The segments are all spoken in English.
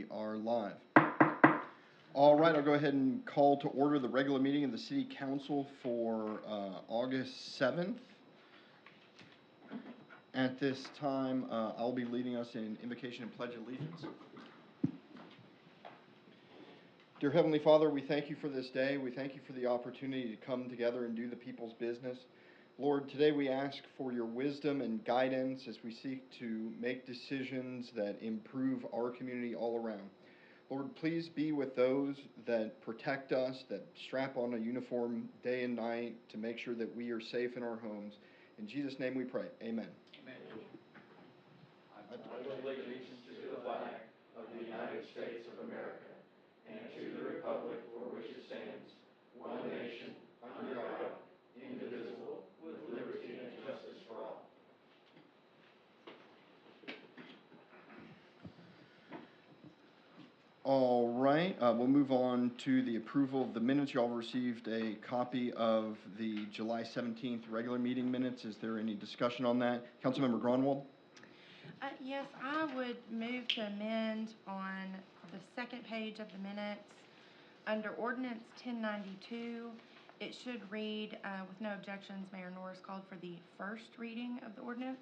we are live. All right, I'll go ahead and call to order the regular meeting of the City Council for August 7th. At this time, I'll be leading us in invocation and pledge allegiance. Dear Heavenly Father, we thank you for this day. We thank you for the opportunity to come together and do the people's business. Lord, today we ask for your wisdom and guidance as we seek to make decisions that improve our community all around. Lord, please be with those that protect us, that strap on a uniform day and night to make sure that we are safe in our homes. In Jesus' name we pray. Amen. Amen. I pledge allegiance to the flag of the United States of America and to the republic for which it stands, one nation, under God, indivisible, with liberty and justice for all. All right, we'll move on to the approval of the minutes. You all received a copy of the July 17th regular meeting minutes. Is there any discussion on that? Councilmember Gronwald? Yes, I would move to amend on the second page of the minutes. Under Ordinance 1092, it should read, with no objections, Mayor Norris called for the first reading of the ordinance.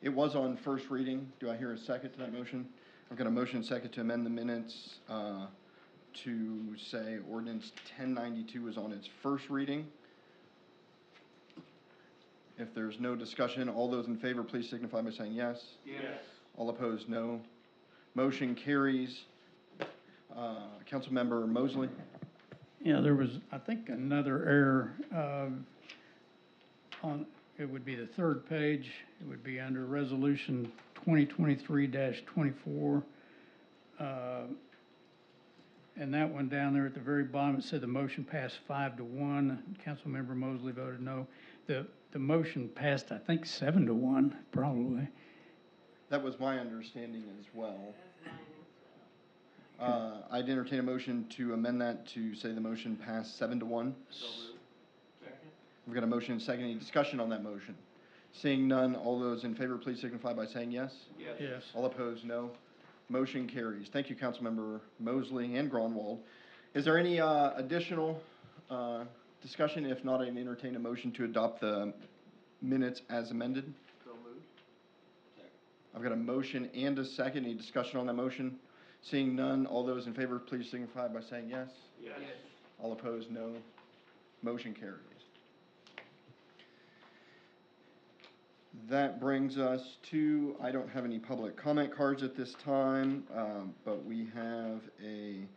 It was on first reading. Do I hear a second to that motion? I've got a motion and second to amend the minutes to say Ordinance 1092 is on its first reading. If there's no discussion, all those in favor, please signify by saying yes. Yes. All opposed, no. Motion carries. Councilmember Mosley? Yeah, there was, I think, another error on, it would be the third page. It would be under Resolution 2023-24. And that one down there at the very bottom, it said the motion passed 5-1. Councilmember Mosley voted no. The motion passed, I think, 7-1, probably. That was my understanding as well. I'd entertain a motion to amend that to say the motion passed 7-1. So moved. Second. We've got a motion and second. Any discussion on that motion? Seeing none, all those in favor, please signify by saying yes. Yes. Yes. All opposed, no. Motion carries. Thank you, Councilmember Mosley and Gronwald. Is there any additional discussion? If not, I'd entertain a motion to adopt the minutes as amended. So moved. Second. I've got a motion and a second. Any discussion on that motion? Seeing none, all those in favor, please signify by saying yes. Yes. All opposed, no. Motion carries. That brings us to, I don't have any public comment cards at this time, but we have a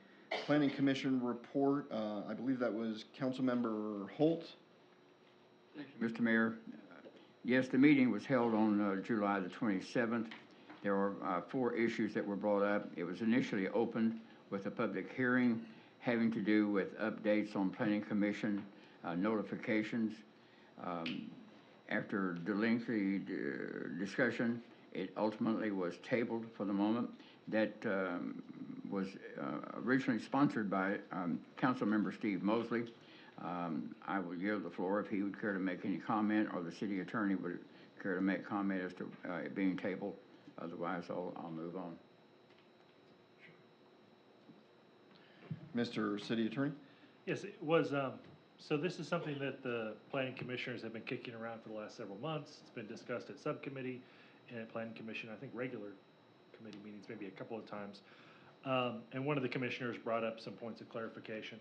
Planning Commission report. I believe that was Councilmember Holt. Thank you, Mr. Mayor. Yes, the meeting was held on July the 27th. There were 4 issues that were brought up. It was initially opened with a public hearing having to do with updates on Planning Commission notifications. After the lengthy discussion, it ultimately was tabled for the moment. That was originally sponsored by Councilmember Steve Mosley. I will yield the floor if he would care to make any comment, or the city attorney would care to make comment as to it being tabled. Otherwise, I'll move on. Mr. City Attorney? Yes, it was, so this is something that the planning commissioners have been kicking around for the last several months. It's been discussed at subcommittee and at planning commission, I think regular committee meetings, maybe a couple of times. And one of the commissioners brought up some points of clarification.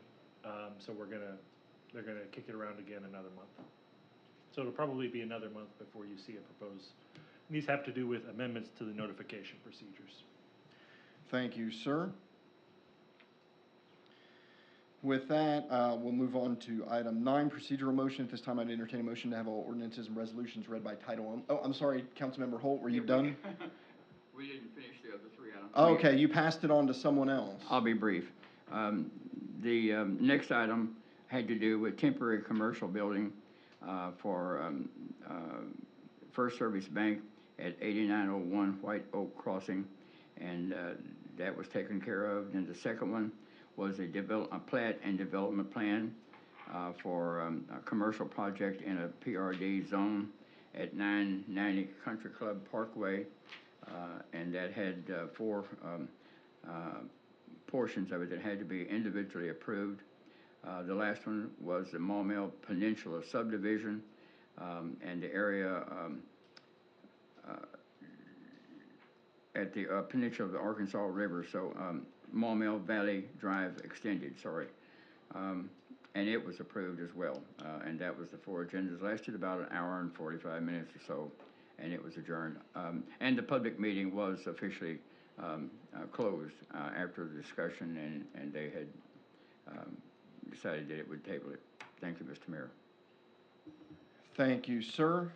So they're gonna kick it around again another month. So it'll probably be another month before you see a proposed. And these have to do with amendments to the notification procedures. Thank you, sir. With that, we'll move on to item 9, procedural motion. At this time, I'd entertain a motion to have all ordinances and resolutions read by title only. Oh, I'm sorry, Councilmember Holt, were you done? We didn't finish the other 3 items. Oh, okay, you passed it on to someone else. I'll be brief. The next item had to do with temporary commercial building for First Service Bank at 8901 White Oak Crossing, and that was taken care of. And the second one was a plat and development plan for a commercial project in a PRD zone at 990 Country Club Parkway. and that had four portions of it that had to be individually approved. The last one was the Maumelle Peninsula subdivision, and the area at the peninsula of the Arkansas River, so Maumelle Valley Drive Extended, sorry. And it was approved as well, and that was the four agendas. Lasted about an hour and 45 minutes or so, and it was adjourned. And the public meeting was officially closed after the discussion, and they had decided that it would table it. Thank you, Mr. Mayor. Thank you, sir.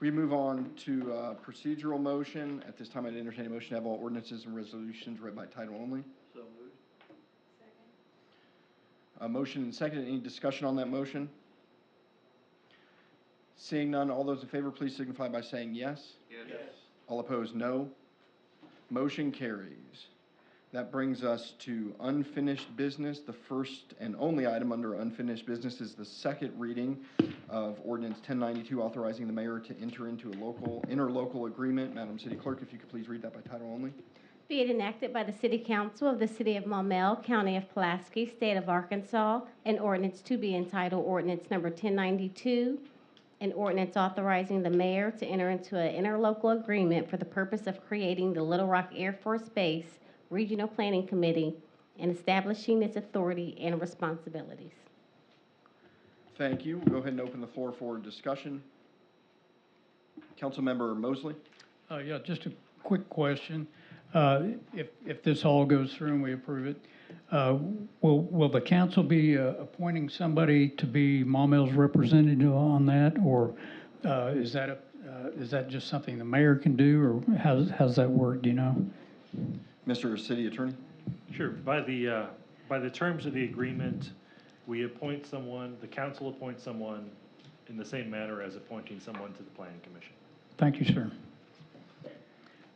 We move on to procedural motion. At this time, I'd entertain a motion to have all ordinances and resolutions read by title only. So moved. A motion and second. Any discussion on that motion? Seeing none, all those in favor, please signify by saying yes. Yes. All opposed, no. Motion carries. That brings us to unfinished business. The first and only item under unfinished business is the second reading of ordinance 1092, authorizing the mayor to enter into a interlocal agreement. Madam City Clerk, if you could please read that by title only. Be it enacted by the City Council of the City of Maumelle, County of Pulaski, State of Arkansas, an ordinance to be entitled Ordinance Number 1092, an ordinance authorizing the mayor to enter into an interlocal agreement for the purpose of creating the Little Rock Air Force Base Regional Planning Committee and establishing its authority and responsibilities. Thank you. We'll go ahead and open the floor for discussion. Councilmember Mosley? Yeah, just a quick question. If this all goes through and we approve it, will the council be appointing somebody to be Maumelle's representative on that? Or is that just something the mayor can do, or how's that work, do you know? Mr. City Attorney? Sure. By the terms of the agreement, we appoint someone, the council appoints someone in the same manner as appointing someone to the planning commission. Thank you, sir.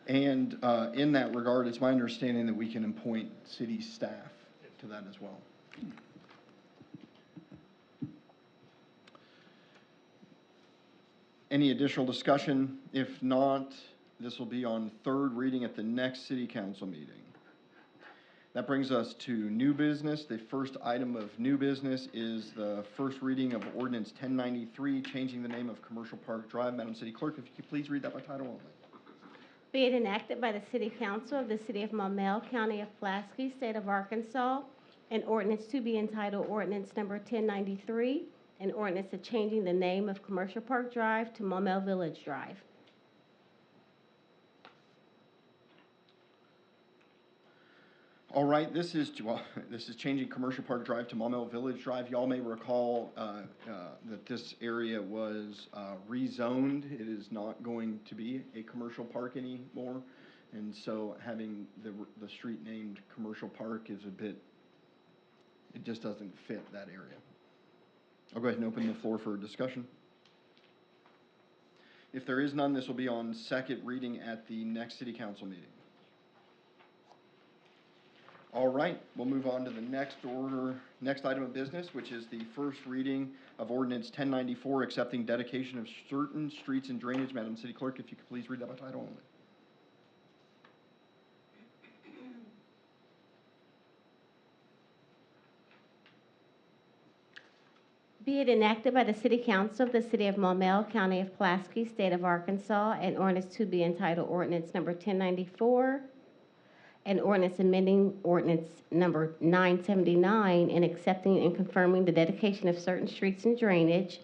And in that regard, it's my understanding that we can appoint city staff to that as well. Any additional discussion? If not, this will be on third reading at the next city council meeting. That brings us to new business. The first item of new business is the first reading of ordinance 1093, changing the name of Commercial Park Drive. Madam City Clerk, if you could please read that by title only. Be it enacted by the City Council of the City of Maumelle, County of Pulaski, State of Arkansas, an ordinance to be entitled Ordinance Number 1093, an ordinance of changing the name of Commercial Park Drive to Maumelle Village Drive. All right, this is changing Commercial Park Drive to Maumelle Village Drive. Y'all may recall that this area was rezoned. It is not going to be a commercial park anymore. And so having the street named Commercial Park is it just doesn't fit that area. I'll go ahead and open the floor for discussion. If there is none, this will be on second reading at the next city council meeting. All right, we'll move on to the next item of business, which is the first reading of ordinance 1094, accepting dedication of certain streets and drainage. Madam City Clerk, if you could please read that by title only. Be it enacted by the City Council of the City of Maumelle, County of Pulaski, State of Arkansas, an ordinance to be entitled Ordinance Number 1094, an ordinance amending Ordinance Number 979 and accepting and confirming the dedication of certain streets and drainage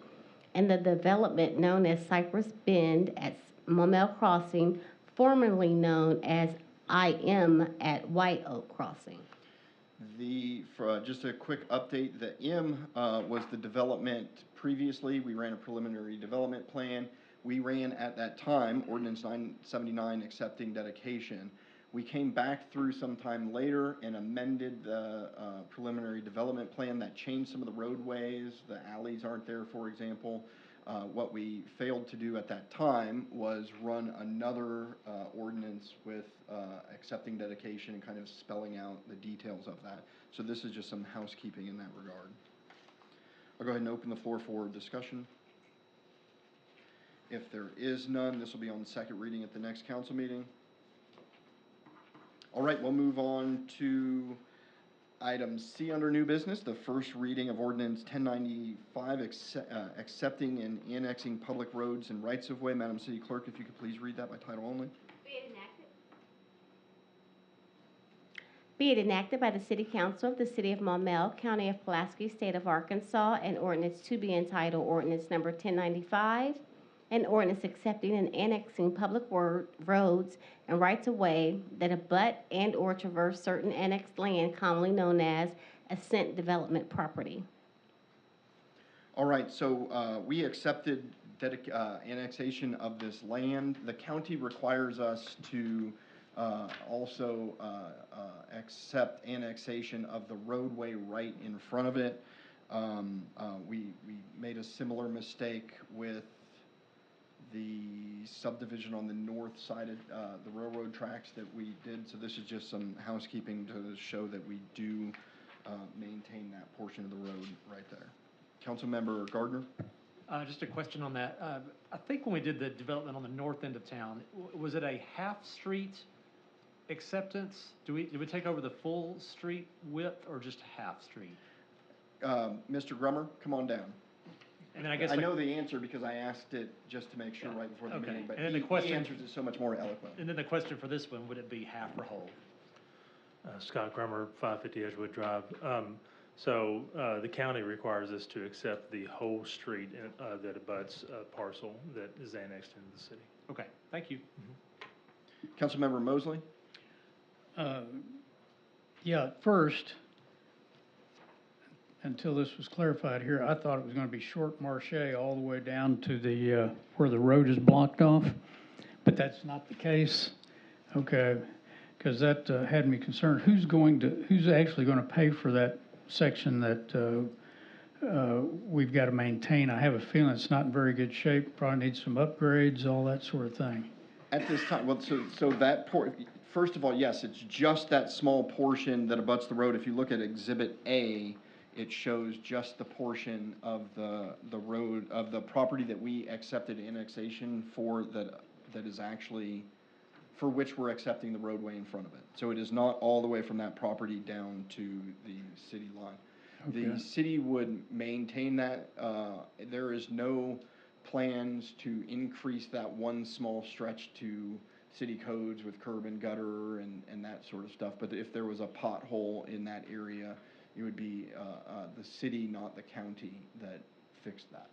and the development known as Cypress Bend at Maumelle Crossing, formerly known as IM at White Oak Crossing. Just a quick update, the M was the development previously. We ran a preliminary development plan. We ran at that time Ordinance 979 accepting dedication. We came back through sometime later and amended the preliminary development plan that changed some of the roadways. The alleys aren't there, for example. What we failed to do at that time was run another ordinance with accepting dedication and kind of spelling out the details of that. So this is just some housekeeping in that regard. I'll go ahead and open the floor for discussion. If there is none, this will be on second reading at the next council meeting. All right, we'll move on to item C under new business, the first reading of ordinance 1095, accepting and annexing public roads and rights-of-way. Madam City Clerk, if you could please read that by title only. Be it enacted by the City Council of the City of Maumelle, County of Pulaski, State of Arkansas, an ordinance to be entitled Ordinance Number 1095, an ordinance accepting and annexing public roads and rights-of-way that abut and/or traverse certain annexed land commonly known as Ascent Development Property. All right, so we accepted annexation of this land. The county requires us to also accept annexation of the roadway right in front of it. We made a similar mistake with the subdivision on the north side of the railroad tracks that we did, so this is just some housekeeping to show that we do maintain that portion of the road right there. Councilmember Gardner? Just a question on that. I think when we did the development on the north end of town, was it a half-street acceptance? Did we take over the full street width or just half-street? Mr. Grummer, come on down. And then I guess I know the answer because I asked it just to make sure right before the Okay. meeting, but And then the he question- answers it so much more eloquently. And then the question for this one, would it be half or whole? Scott Grummer, 550 Edgewood Drive. So the county requires us to accept the whole street that abuts a parcel that is annexed into the city. Okay, thank you. Councilmember Mosley? Yeah, at first, until this was clarified here, I thought it was gonna be short Marche all the way down to the, where the road is blocked off, but that's not the case. Okay, because that had me concerned. Who's actually gonna pay for that section that we've got to maintain? I have a feeling it's not in very good shape, probably needs some upgrades, all that sort of thing. At this time, well, so that first of all, yes, it's just that small portion that abuts the road. If you look at Exhibit A, it shows just the portion of the road, of the property that we accepted annexation for, that is actually, for which we're accepting the roadway in front of it. So it is not all the way from that property down to the city line. Okay. The city would maintain that. There is no plans to increase that one small stretch to city codes with curb and gutter and that sort of stuff. But if there was a pothole in that area, it would be the city, not the county, that fixed that.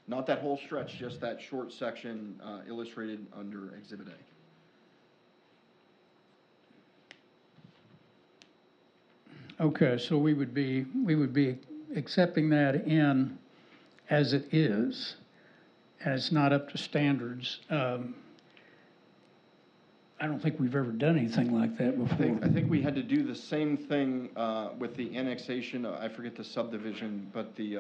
Not that whole stretch, just that short section illustrated under Exhibit A. Okay, so we would be accepting that in as it is, and it's not up to standards. I don't think we've ever done anything like that before. I think we had to do the same thing with the annexation, I forget the subdivision, but the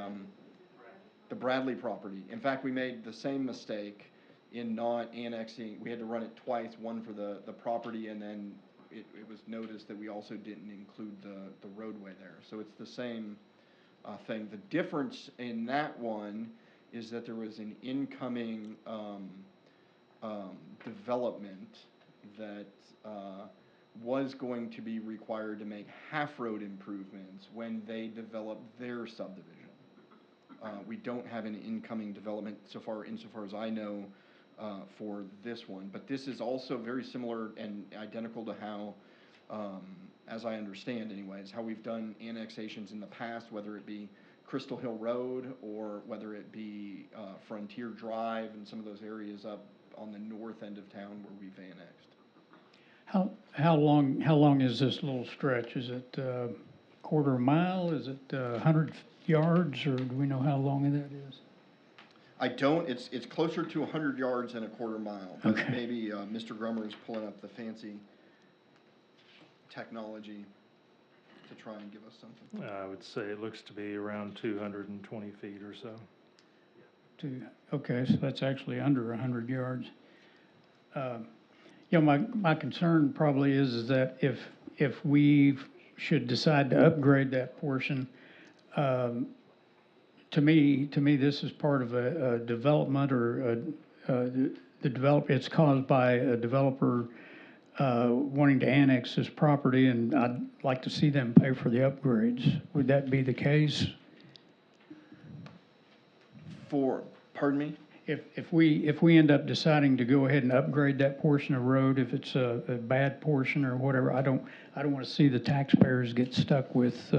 Bradley property. In fact, we made the same mistake in not annexing. We had to run it twice, one for the property, and then it was noticed that we also didn't include the roadway there. So it's the same thing. The difference in that one is that there was an incoming development that was going to be required to make half-road improvements when they developed their subdivision. We don't have an incoming development insofar as I know, for this one. But this is also very similar and identical to how, as I understand anyways, how we've done annexations in the past, whether it be Crystal Hill Road or whether it be Frontier Drive and some of those areas up on the north end of town where we've annexed. How long is this little stretch? Is it quarter mile? Is it 100 yards, or do we know how long that is? I don't. It's closer to 100 yards than a quarter mile. But Okay. maybe Mr. Grummer is pulling up the fancy technology to try and give us something. I would say it looks to be around 220 feet or so. Okay, so that's actually under 100 yards. Yeah, my concern probably is that if we should decide to upgrade that portion, to me, this is part of a development or it's caused by a developer wanting to annex this property, and I'd like to see them pay for the upgrades. Would that be the case? Pardon me? If we end up deciding to go ahead and upgrade that portion of road, if it's a bad portion or whatever, I don't want to see the taxpayers get stuck with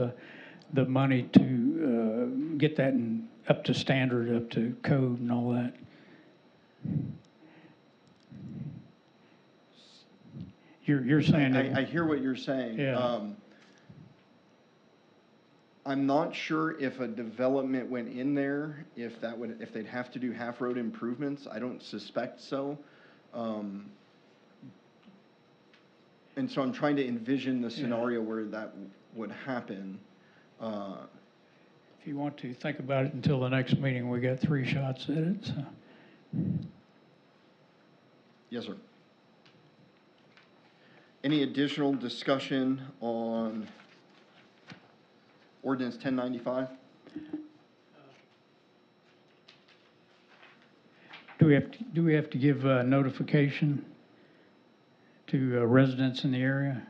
the money to get that up to standard, up to code and all that. You're saying that. I hear what you're saying. Yeah. I'm not sure if a development went in there, if they'd have to do half-road improvements. I don't suspect so. And so I'm trying to envision the scenario where that would happen. If you want to think about it until the next meeting, we got 3 shots at it, so. Yes, sir. Any additional discussion on ordinance 1095? Do we have to give notification to residents in the area?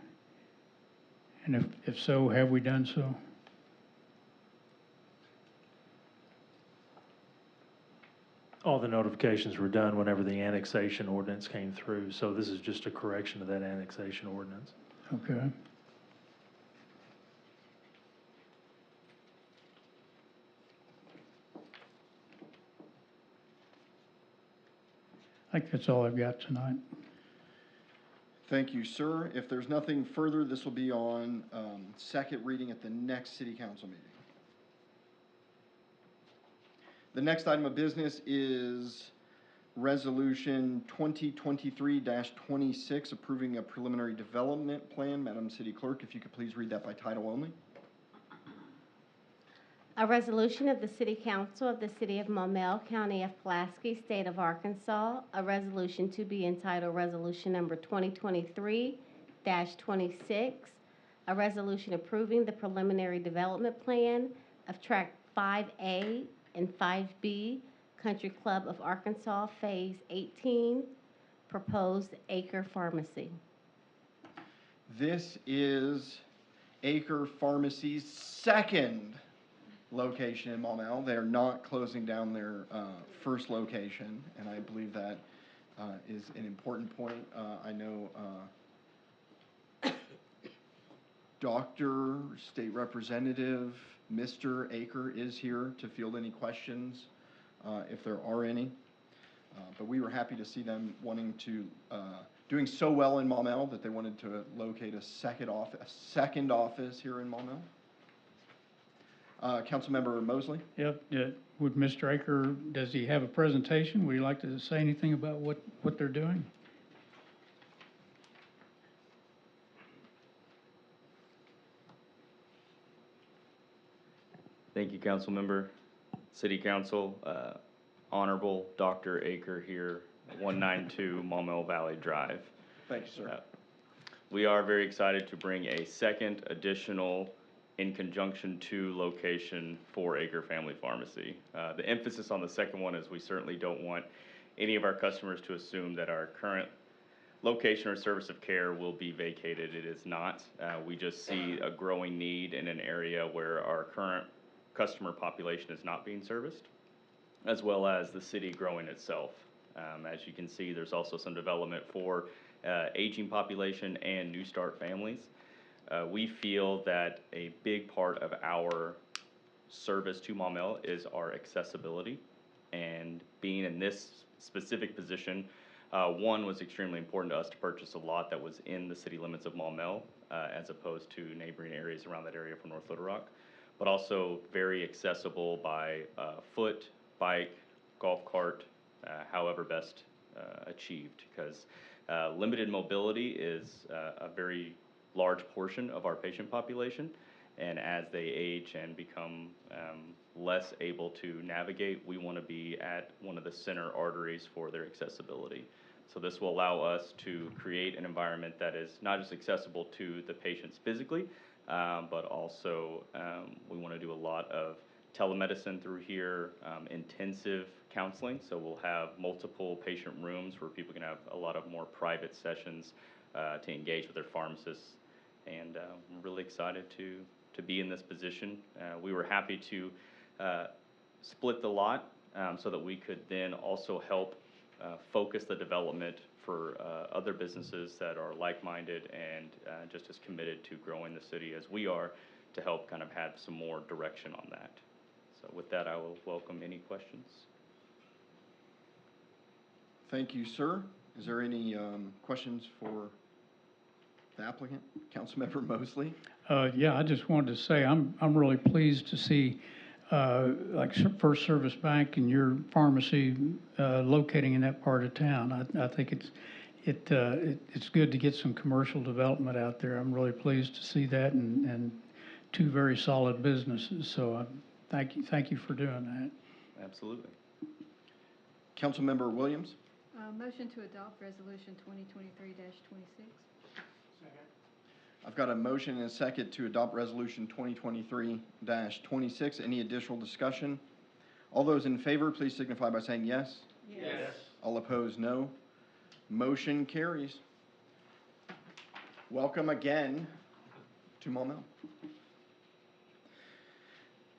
And if so, have we done so? All the notifications were done whenever the annexation ordinance came through, so this is just a correction of that annexation ordinance. Okay. I think that's all I've got tonight. Thank you, sir. If there's nothing further, this will be on second reading at the next city council meeting. The next item of business is Resolution 2023-26, approving a preliminary development plan. Madam City Clerk, if you could please read that by title only. A resolution of the City Council of the City of Maumelle, County of Pulaski, State of Arkansas, a resolution to be entitled Resolution Number 2023-26, a resolution approving the preliminary development plan of Tract 5A and 5B, Country Club of Arkansas, Phase 18, proposed acre pharmacy. This is Acre Pharmacy's second location in Maumelle. They are not closing down their first location, and I believe that is an important point. I know Dr. State Representative Mr. Aker is here to field any questions, if there are any. But we were happy to see them wanting to, doing so well in Maumelle that they wanted to locate a second office here in Maumelle. Councilmember Mosley? Yep. Would Mr. Aker, does he have a presentation? Would you like to say anything about what they're doing? Thank you, Council Member. City Council, Honorable Dr. Aker here, 192 Maumelle Valley Drive. Thank you, sir. We are very excited to bring a second additional in conjunction to location for Acre Family Pharmacy. The emphasis on the second one is we certainly don't want any of our customers to assume that our current location or service of care will be vacated. It is not. We just see a growing need in an area where our current customer population is not being serviced, as well as the city growing itself. As you can see, there's also some development for aging population and new start families. We feel that a big part of our service to Maumelle is our accessibility, and being in this specific position, one was extremely important to us to purchase a lot that was in the city limits of Maumelle, as opposed to neighboring areas around that area from North Little Rock, but also very accessible by foot, bike, golf cart, however best achieved, because limited mobility is a very large portion of our patient population, and as they age and become less able to navigate, we want to be at one of the center arteries for their accessibility. So this will allow us to create an environment that is not just accessible to the patients physically, but also we want to do a lot of telemedicine through here, intensive counseling. So we'll have multiple patient rooms where people can have a lot of more private sessions to engage with their pharmacists. And I'm really excited to be in this position. We were happy to split the lot so that we could then also help focus the development for other businesses that are like-minded and just as committed to growing the city as we are, to help kind of have some more direction on that. So with that, I will welcome any questions. Thank you, sir. Is there any questions for the applicant, Councilmember Mosley? Yeah, I just wanted to say, I'm really pleased to see, like First Service Bank and your pharmacy, locating in that part of town. I think it's good to get some commercial development out there. I'm really pleased to see that, and two very solid businesses. So, thank you for doing that. Absolutely. Councilmember Williams? Motion to adopt Resolution 2023-26. I've got a motion and a second to adopt Resolution 2023-26. Any additional discussion? All those in favor, please signify by saying yes. Yes. All opposed, no. Motion carries. Welcome again to Maumelle.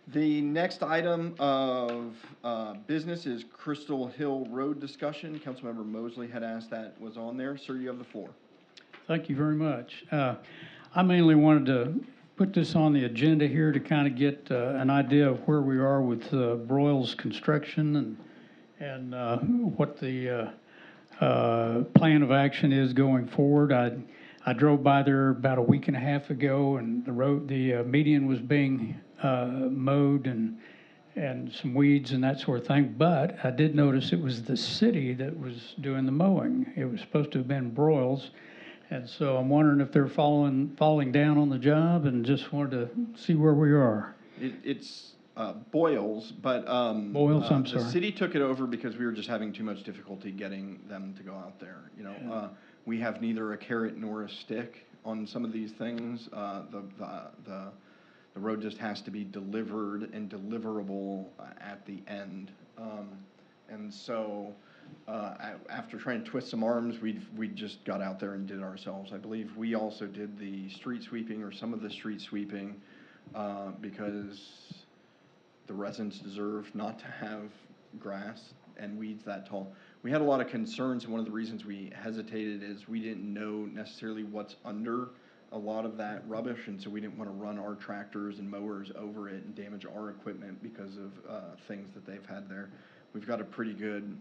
The next item of business is Crystal Hill Road discussion. Councilmember Mosley had asked that was on there. Sir, you have the floor. Thank you very much. I mainly wanted to put this on the agenda here to kind of get an idea of where we are with Broyles Construction and what the plan of action is going forward. I drove by there about a week and a half ago, and the median was being mowed and some weeds and that sort of thing. But I did notice it was the city that was doing the mowing. It was supposed to have been Broyles. And so I'm wondering if they're falling down on the job, and just wanted to see where we are. It's Boyles, but Boyles, I'm sorry. The city took it over because we were just having too much difficulty getting them to go out there. You know, Yeah. We have neither a carrot nor a stick on some of these things. The road just has to be delivered and deliverable at the end. And so after trying to twist some arms, we just got out there and did it ourselves. I believe we also did the street sweeping, or some of the street sweeping, because the residents deserve not to have grass and weeds that tall. We had a lot of concerns, and one of the reasons we hesitated is we didn't know necessarily what's under a lot of that rubbish, and so we didn't want to run our tractors and mowers over it and damage our equipment because of things that they've had there. We've got a pretty good,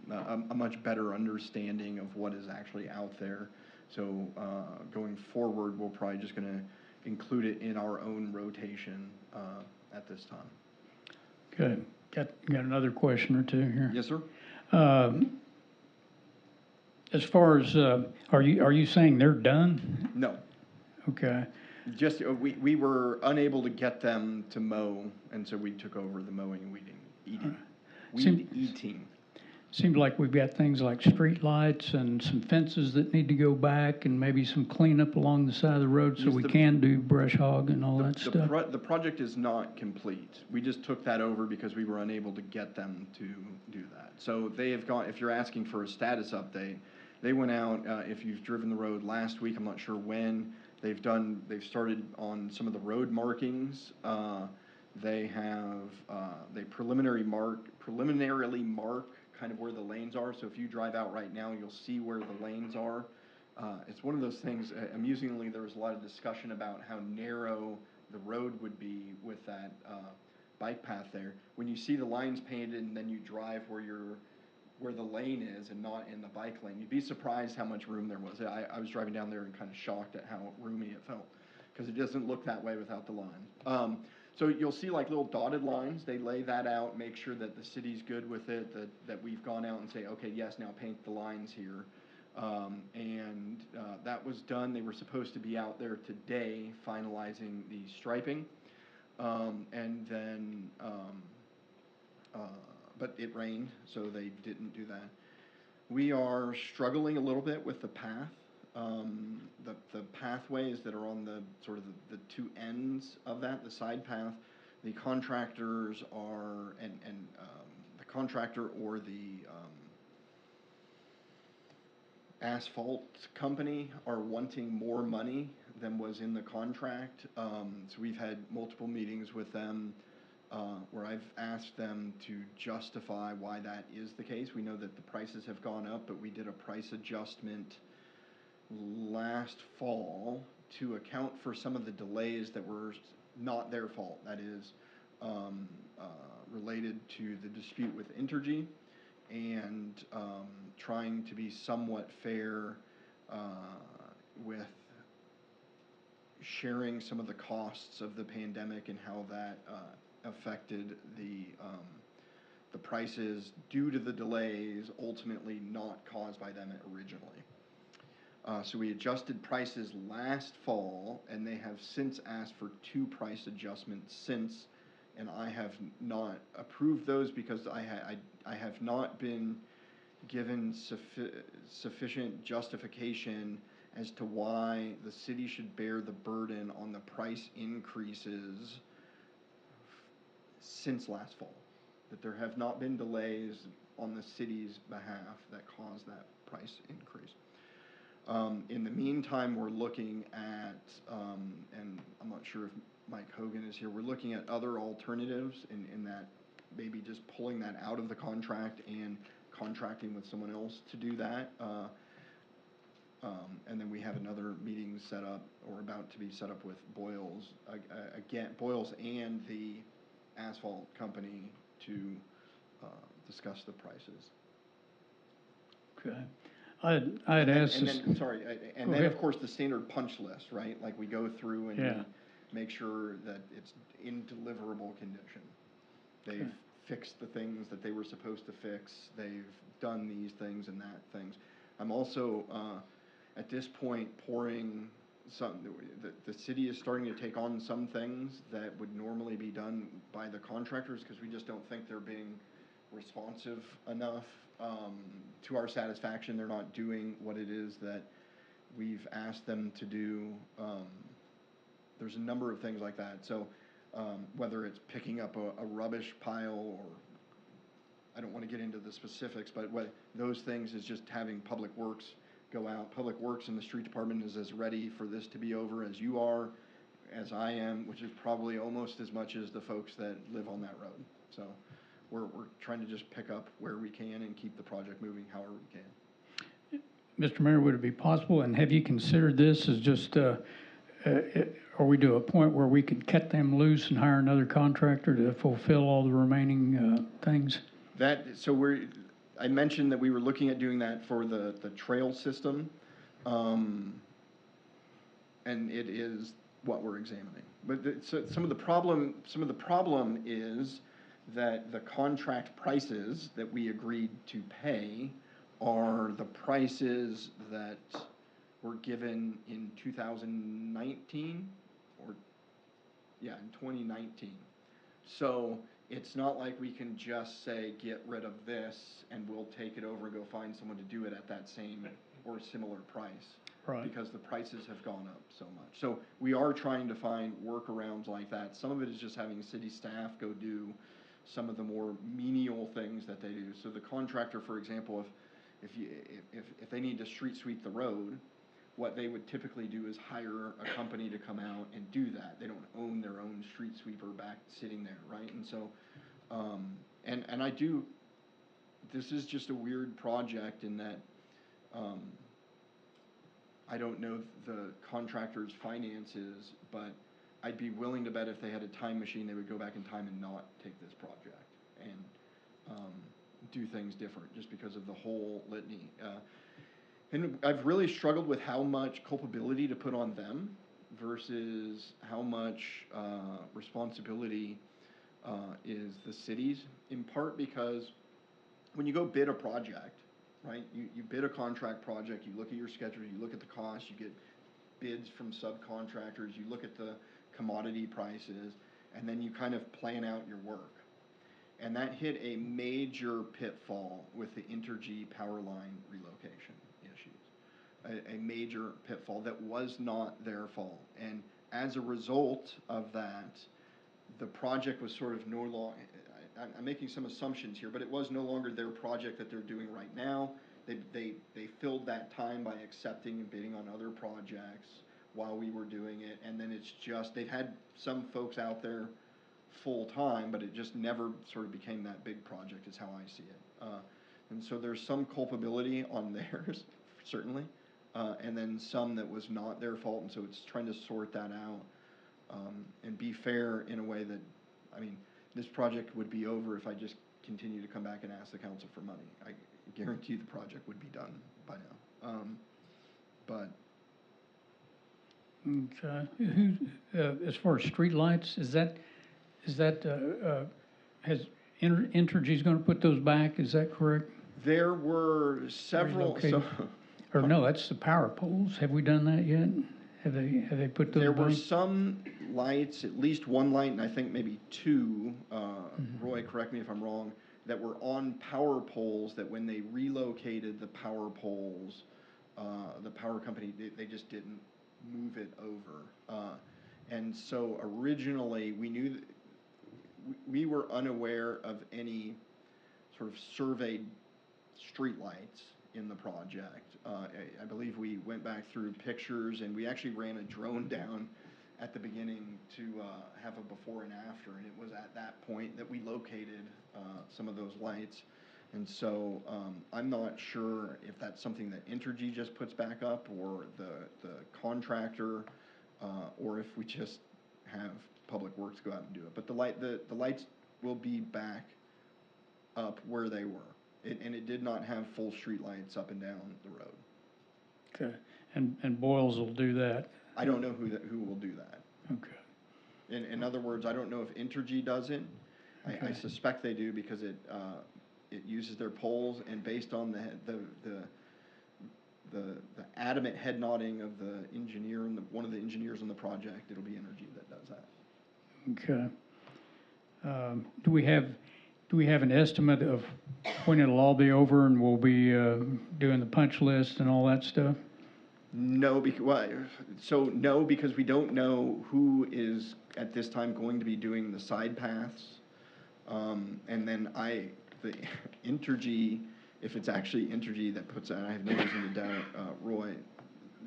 a much better understanding of what is actually out there. So going forward, we're probably just going to include it in our own rotation at this time. Good. Got another question or two here. Yes, sir. As far as, are you saying they're done? No. Okay. Just we were unable to get them to mow, and so we took over the mowing and eating. Weed eating. Seems like we've got things like street lights and some fences that need to go back, and maybe some cleanup along the side of the road, so Yes, we can do brush hog and all that stuff. The project is not complete. We just took that over because we were unable to get them to do that. So they have gone, if you're asking for a status update, they went out, if you've driven the road last week, I'm not sure when, they've started on some of the road markings. They preliminarily mark kind of where the lanes are. So if you drive out right now, you'll see where the lanes are. It's one of those things, amusingly, there was a lot of discussion about how narrow the road would be with that bike path there. When you see the lines painted and then you drive where the lane is and not in the bike lane, you'd be surprised how much room there was. I was driving down there and kind of shocked at how roomy it felt, because it doesn't look that way without the line. So you'll see like little dotted lines. They lay that out, make sure that the city's good with it, that we've gone out and say, okay, yes, now paint the lines here. And that was done. They were supposed to be out there today finalizing the striping. And then, but it rained, so they didn't do that. We are struggling a little bit with the path. The pathways that are on the sort of the two ends of that, the side path, the contractors are, the contractor or the asphalt company are wanting more money than was in the contract. So we've had multiple meetings with them where I've asked them to justify why that is the case. We know that the prices have gone up, but we did a price adjustment last fall to account for some of the delays that were not their fault. That is related to the dispute with Entergy and trying to be somewhat fair with sharing some of the costs of the pandemic and how that affected the prices due to the delays ultimately not caused by them originally. So we adjusted prices last fall, and they have since asked for 2 price adjustments since, and I have not approved those because I have not been given sufficient justification as to why the city should bear the burden on the price increases since last fall. That there have not been delays on the city's behalf that caused that price increase. In the meantime, we're looking at, and I'm not sure if Mike Hogan is here, we're looking at other alternatives in that maybe just pulling that out of the contract and contracting with someone else to do that. And then we have another meeting set up or about to be set up with Boyles, again, Boyles and the asphalt company to discuss the prices. Okay. I had asked. And then, sorry, and then of course the standard punch list, right? Like we go through and we make sure that it's in deliverable condition. They've fixed the things that they were supposed to fix. They've done these things and that things. I'm also at this point pouring some. The city is starting to take on some things that would normally be done by the contractors because we just don't think they're being responsive enough to our satisfaction. They're not doing what it is that we've asked them to do. There's a number of things like that. So whether it's picking up a rubbish pile or I don't want to get into the specifics, but what those things is just having Public Works go out. Public Works and the street department is as ready for this to be over as you are, as I am, which is probably almost as much as the folks that live on that road. So we're trying to just pick up where we can and keep the project moving however we can. Mr. Mayor, would it be possible, and have you considered this as just, are we to a point where we could cut them loose and hire another contractor to fulfill all the remaining things? I mentioned that we were looking at doing that for the trail system, and it is what we're examining. But some of the problem is that the contract prices that we agreed to pay are the prices that were given in 2019, in 2019. So it's not like we can just say, get rid of this and we'll take it over and go find someone to do it at that same or similar price. Right. Because the prices have gone up so much. So we are trying to find workarounds like that. Some of it is just having city staff go do some of the more menial things that they do. So the contractor, for example, if they need to street sweep the road, what they would typically do is hire a company to come out and do that. They don't own their own street sweeper back sitting there, right? And so, and I do, this is just a weird project in that I don't know the contractor's finances, but I'd be willing to bet if they had a time machine, they would go back in time and not take this project and do things different just because of the whole litany. And I've really struggled with how much culpability to put on them versus how much responsibility is the city's, in part because when you go bid a project, right, you bid a contract project, you look at your schedule, you look at the cost, you get bids from subcontractors, you look at the commodity prices, and then you kind of plan out your work. And that hit a major pitfall with the Entergy power line relocation issues. A major pitfall that was not their fault. And as a result of that, the project was sort of no long, I'm making some assumptions here, but it was no longer their project that they're doing right now. They filled that time by accepting and bidding on other projects while we were doing it, and then it's just, they've had some folks out there full-time, but it just never sort of became that big project is how I see it. And so there's some culpability on theirs, certainly, and then some that was not their fault, and so it's trying to sort that out, and be fair in a way that, I mean, this project would be over if I just continue to come back and ask the council for money. I guarantee the project would be done by now. But Okay. As far as streetlights, has Entergy's gonna put those back, is that correct? there were several, so, Relocated. Or no, that's the power poles. Have we done that yet? Have they put those there back? were some lights, at least one light, and I think maybe two, Roy, correct me if I'm wrong, that were on power poles, that when they relocated the power poles, the power company, they just didn't move it over. And so originally, we knew, we were unaware of any sort of surveyed streetlights in the project. I believe we went back through pictures, and we actually ran a drone down at the beginning to have a before and after, and it was at that point that we located some of those lights. And so I'm not sure if that's something that Entergy just puts back up, or the contractor, or if we just have Public Works go out and do it. But the lights will be back up where they were. And it did not have full street lights up and down the road. Okay, and Boyles will do that? I don't know who will do that. Okay. In other words, I don't know if Entergy does it. I Okay. suspect they do, because it uses their poles, and based on the adamant head nodding of the engineer and one of the engineers on the project, it'll be Entergy that does that. Okay. Do we have an estimate of when it'll all be over and we'll be doing the punch list and all that stuff? No, no, because we don't know who is at this time going to be doing the side paths. And then the Entergy, if it's actually Entergy that puts that, I have no reason to doubt Roy,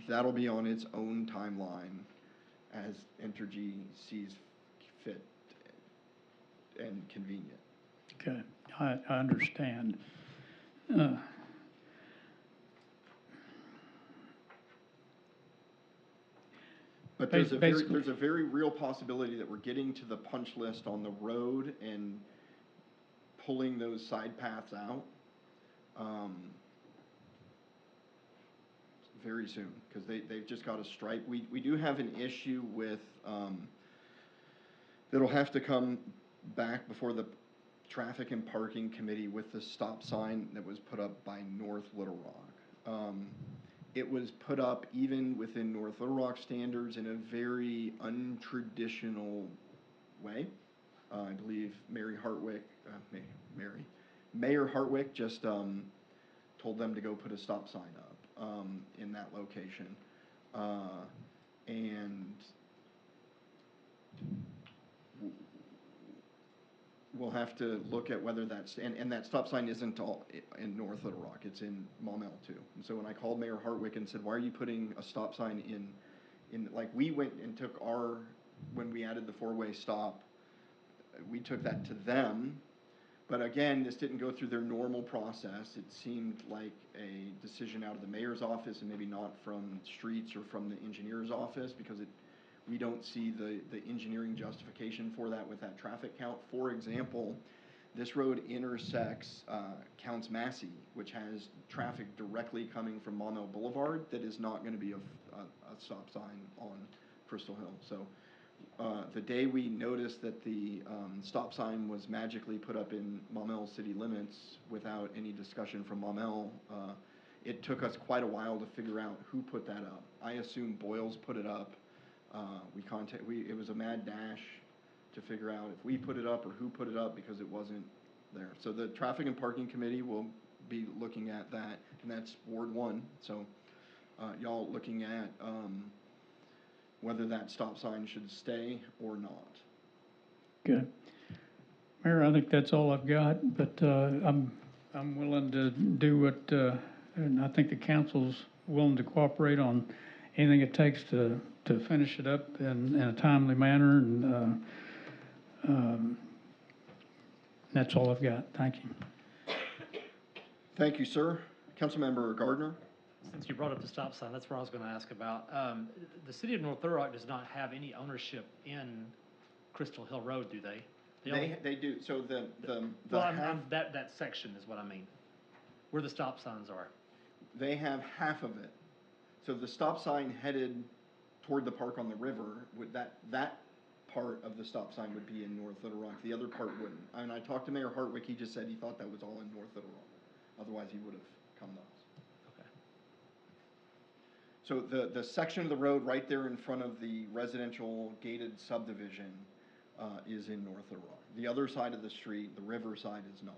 that'll be on its own timeline as Entergy sees fit and convenient. Okay, I understand. But there's Basically- a very real possibility that we're getting to the punch list on the road and pulling those side paths out very soon, because they've just got a stripe. We do have an issue with, that'll have to come back before the Traffic and Parking Committee with the stop sign that was put up by North Little Rock. It was put up even within North Little Rock standards in a very untraditional way. I believe Mayor Hartwick just told them to go put a stop sign up in that location. And we'll have to look at whether that's, and that stop sign isn't all in North Little Rock, it's in Maumelle too. And so when I called Mayor Hartwick and said, why are you putting a stop sign in, like, we went and took when we added the four-way stop, we took that to them. But again, this didn't go through their normal process. It seemed like a decision out of the mayor's office, and maybe not from streets or from the engineer's office, because we don't see the engineering justification for that with that traffic count. For example, this road intersects Counts Massey, which has traffic directly coming from Maumelle Boulevard that is not going to be a stop sign on Crystal Hill. So the day we noticed that the stop sign was magically put up in Maumelle city limits without any discussion from Maumelle, it took us quite a while to figure out who put that up. I assume Boyles put it up. It was a mad dash to figure out if we put it up or who put it up, because it wasn't there. So the Traffic and Parking Committee will be looking at that, and that's Ward 1. So y'all looking at whether that stop sign should stay or not. Good. Mayor, I think that's all I've got, but I'm willing to do what, and I think the council's willing to cooperate on anything it takes to finish it up in a timely manner, and that's all I've got. Thank you. Thank you, sir. Councilmember Gardner? Since you brought up the stop sign, that's what I was gonna ask about. The city of North Little Rock does not have any ownership in Crystal Hill Road, do they? only- They do, so the Well, half, that section is what I mean, where the stop signs are. they have half of it. So the stop sign headed toward the park on the river, would that part of the stop sign would be in North Little Rock, the other part wouldn't. And I talked to Mayor Hartwick, he just said he thought that was all in North Little Rock, otherwise he would have come to us. Okay. So the section of the road right there in front of the residential gated subdivision is in North Little Rock. The other side of the street, the river side, is not.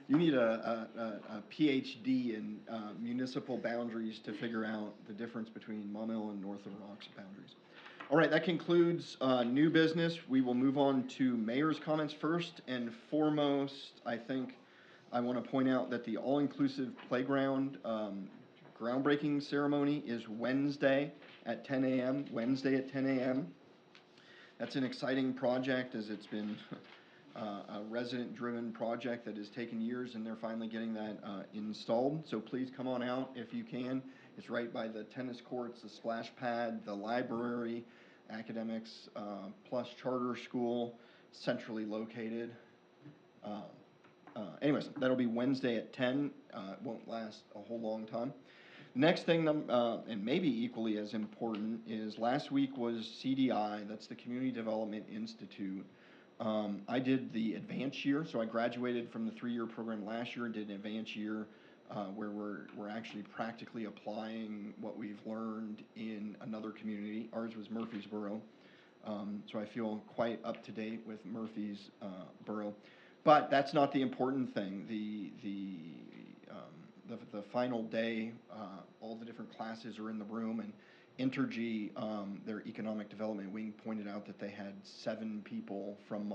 You need a PhD in municipal boundaries to figure out the difference between Maumelle and North Little Rock's boundaries. All right, that concludes new business. We will move on to mayor's comments first and foremost. I think I want to point out that the all-inclusive playground groundbreaking ceremony is Wednesday at 10 a.m. Wednesday at 10 a.m. That's an exciting project, as it's been a resident-driven project that has taken years, and they're finally getting that installed. So please come on out if you can. It's right by the tennis courts, the splash pad, the library, academics plus charter school, centrally located. Anyways, that'll be Wednesday at 10. It won't last a whole long time. Next thing, and maybe equally as important, is last week was CDI, that's the Community Development Institute. I did the advanced year, so I graduated from the 3-year program last year and did an advanced year where we're actually practically applying what we've learned in another community. Ours was Murfreesboro, so I feel quite up to date with Murfreesboro. But that's not the important thing. The final day, all the different classes are in the room, and Entergy, their economic development wing, pointed out that they had 7 people from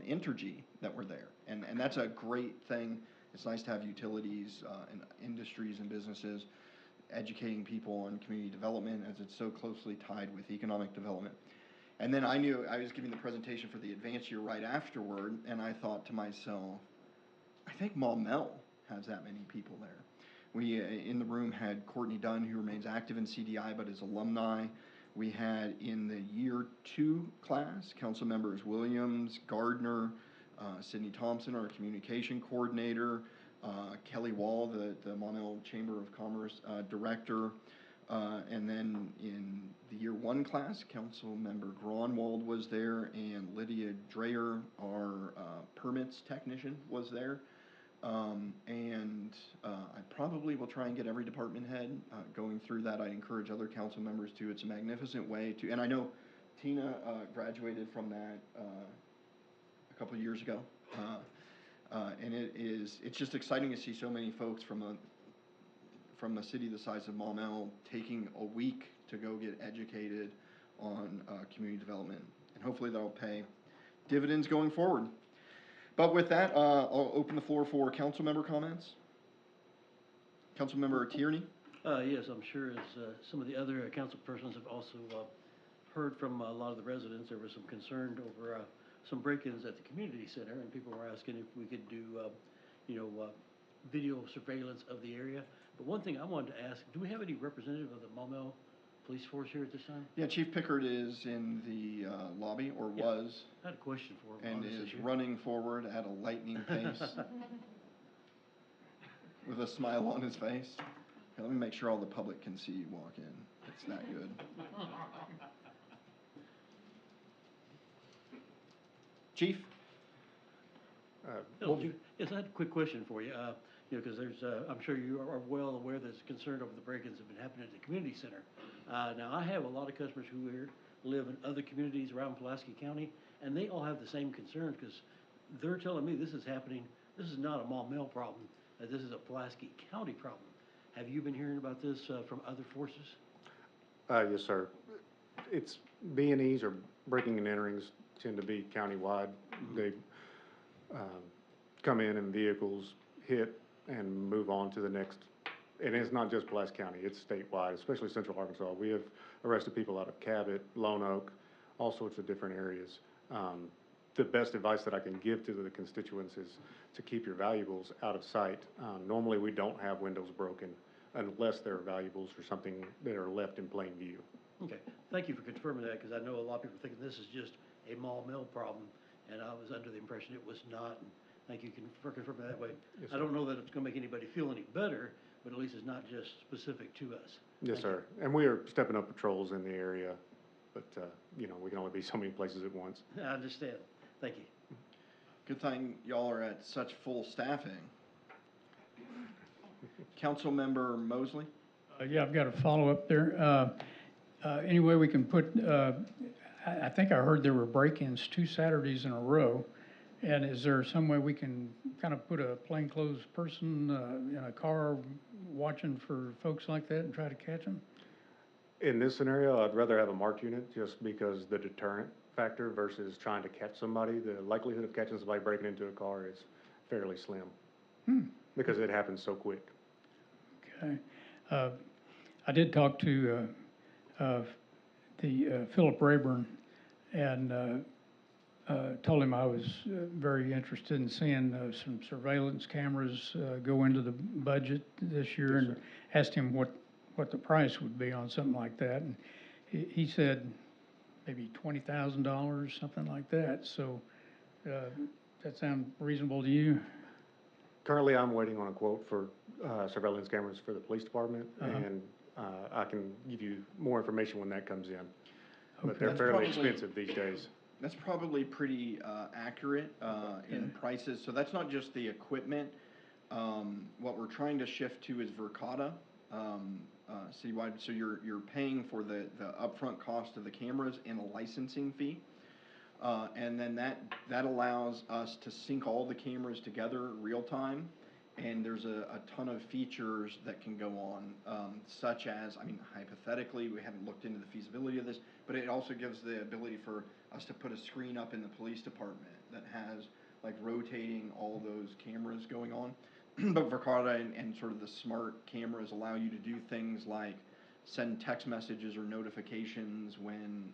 Entergy that were there, and that's a great thing. It's nice to have utilities and industries and businesses educating people on community development, as it's so closely tied with economic development. And then I knew I was giving the presentation for the advanced year right afterward, and I thought to myself, I think Maumelle has that many people there. We, in the room, had Courtney Dunn, who remains active in CDI but is alumni. We had in the year 2 class, council members Williams, Gardner, Sydney Thompson, our communication coordinator, Kelly Wall, the Maumelle Chamber of Commerce director, and then in the year 1 class, council member Gronwald was there, and Lydia Dreyer, our permits technician, was there. I probably will try and get every department head going through that. I encourage other council members to. It's a magnificent way to, and I know Tina graduated from that a couple of years ago, and it's just exciting to see so many folks from a city the size of Maumelle taking a week to go get educated on community development, and hopefully that'll pay dividends going forward. But with that, I'll open the floor for council member comments. Councilmember Tierney? Yes, I'm sure as some of the other council persons have also heard from a lot of the residents, there was some concern over some break-ins at the community center, and people were asking if we could do, video surveillance of the area. But one thing I wanted to ask, do we have any representative of the Maumelle Police Force here at this time? Yeah, Chief Pickard is in the lobby, or was. I had a question for him. And is running forward at a lightning pace with a smile on his face. Okay, let me make sure all the public can see you walk in. It's that good. Chief? Hello, Chief. Yes, I had a quick question for you. Because there's, I'm sure you are well aware there's concern over the break-ins that have been happening at the community center. Now, I have a lot of customers who live in other communities around Pulaski County, and they all have the same concerns because they're telling me this is happening. This is not a Maumelle problem. This is a Pulaski County problem. Have you been hearing about this from other forces? Yes, sir. It's B&Es or breaking and enterings tend to be countywide. They come in vehicles, hit, and move on to the next. And it's not just Pulaski County, it's statewide, especially central Arkansas. We have arrested people out of Cabot, Lone Oak, all sorts of different areas. The best advice that I can give to the constituents is to keep your valuables out of sight. Normally, we don't have windows broken unless they're valuables or something that are left in plain view. Okay, thank you for confirming that, because I know a lot of people thinking this is just a Maumelle mill problem, and I was under the impression it was not. And thank you for confirming that way. Yes, I don't know that it's gonna make anybody feel any better, but at least it's not just specific to us. Yes, Thank sir. And we are stepping up patrols in the area, but, you know, we can only be so many places at once. I understand. Thank you. Good thing y'all are at such full staffing. Councilmember Mosley? Yeah, I've got a follow-up there. Any way we can put, I think I heard there were break-ins 2 Saturdays in a row. And is there some way we can kind of put a plainclothes person in a car watching for folks like that and try to catch them? In this scenario, I'd rather have a marked unit just because the deterrent factor versus trying to catch somebody. The likelihood of catching somebody breaking into a car is fairly slim because it happens so quick. Okay. I did talk to Philip Rayburn and told him I was very interested in seeing some surveillance cameras go into the budget this year, and asked him what the price would be on something like that. And he said maybe $20,000, something like that. So that sound reasonable to you? Currently, I'm waiting on a quote for surveillance cameras for the police department, and I can give you more information when that comes in. But they're That's fairly probably- expensive these days. That's probably pretty accurate in prices. So that's not just the equipment. What we're trying to shift to is Verkada citywide. So you're paying for the upfront cost of the cameras and a licensing fee. And then that allows us to sync all the cameras together real time. And there's a ton of features that can go on, such as, I mean, hypothetically, we haven't looked into the feasibility of this, but it also gives the ability for us to put a screen up in the police department that has like rotating all those cameras going on. But Verkada and sort of the smart cameras allow you to do things like send text messages or notifications when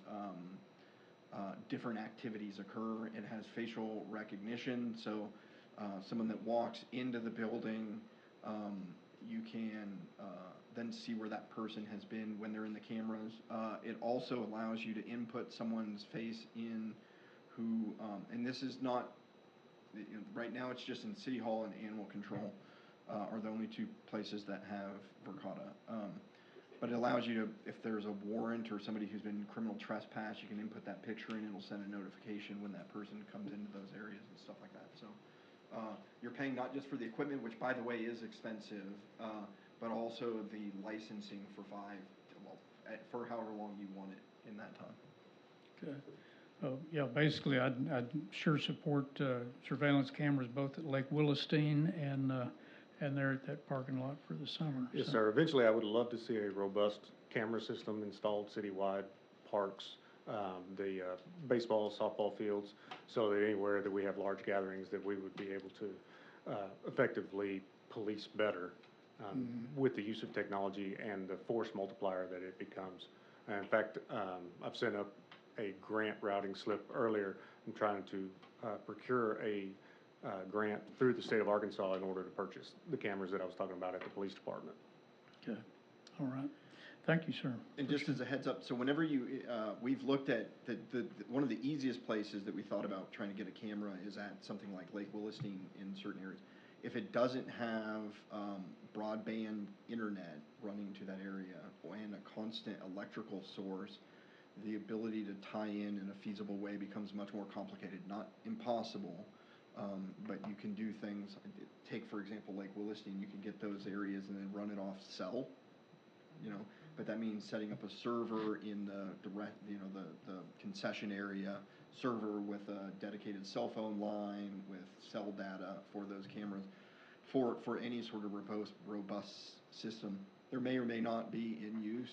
different activities occur. It has facial recognition, so someone that walks into the building, you can then see where that person has been when they're in the cameras. It also allows you to input someone's face in who, and this is not, right now it's just in City Hall and Animal Control are the only 2 places that have Verkada. But it allows you to, if there's a warrant or somebody who's been criminal trespass, you can input that picture in, it'll send a notification when that person comes into those areas and stuff like that. So you're paying not just for the equipment, which by the way is expensive, but also the licensing for for however long you want it in that time. Okay. Yeah, basically, I'd sure support surveillance cameras both at Lake Willistine and there at that parking lot for the summer. Yes, So, sir. Eventually, I would love to see a robust camera system installed citywide, parks, the baseball, softball fields, so that anywhere that we have large gatherings that we would be able to effectively police better with the use of technology and the force multiplier that it becomes. In fact, I've sent up a grant routing slip earlier. I'm trying to procure a grant through the state of Arkansas in order to purchase the cameras that I was talking about at the police department. okay. All right. Thank you, sir. And just as a heads up, so whenever we've looked at one of the easiest places that we thought about trying to get a camera is at something like Lake Willistine in certain areas. If it doesn't have broadband internet running to that area and a constant electrical source, the ability to tie in a feasible way becomes much more complicated. Not impossible, but you can do things. Take, for example, Lake Willistine. You can get those areas and then run it off cell, but that means setting up a server in the concession area, server with a dedicated cell phone line with cell data for those cameras. For any sort of robust system, there may or may not be in use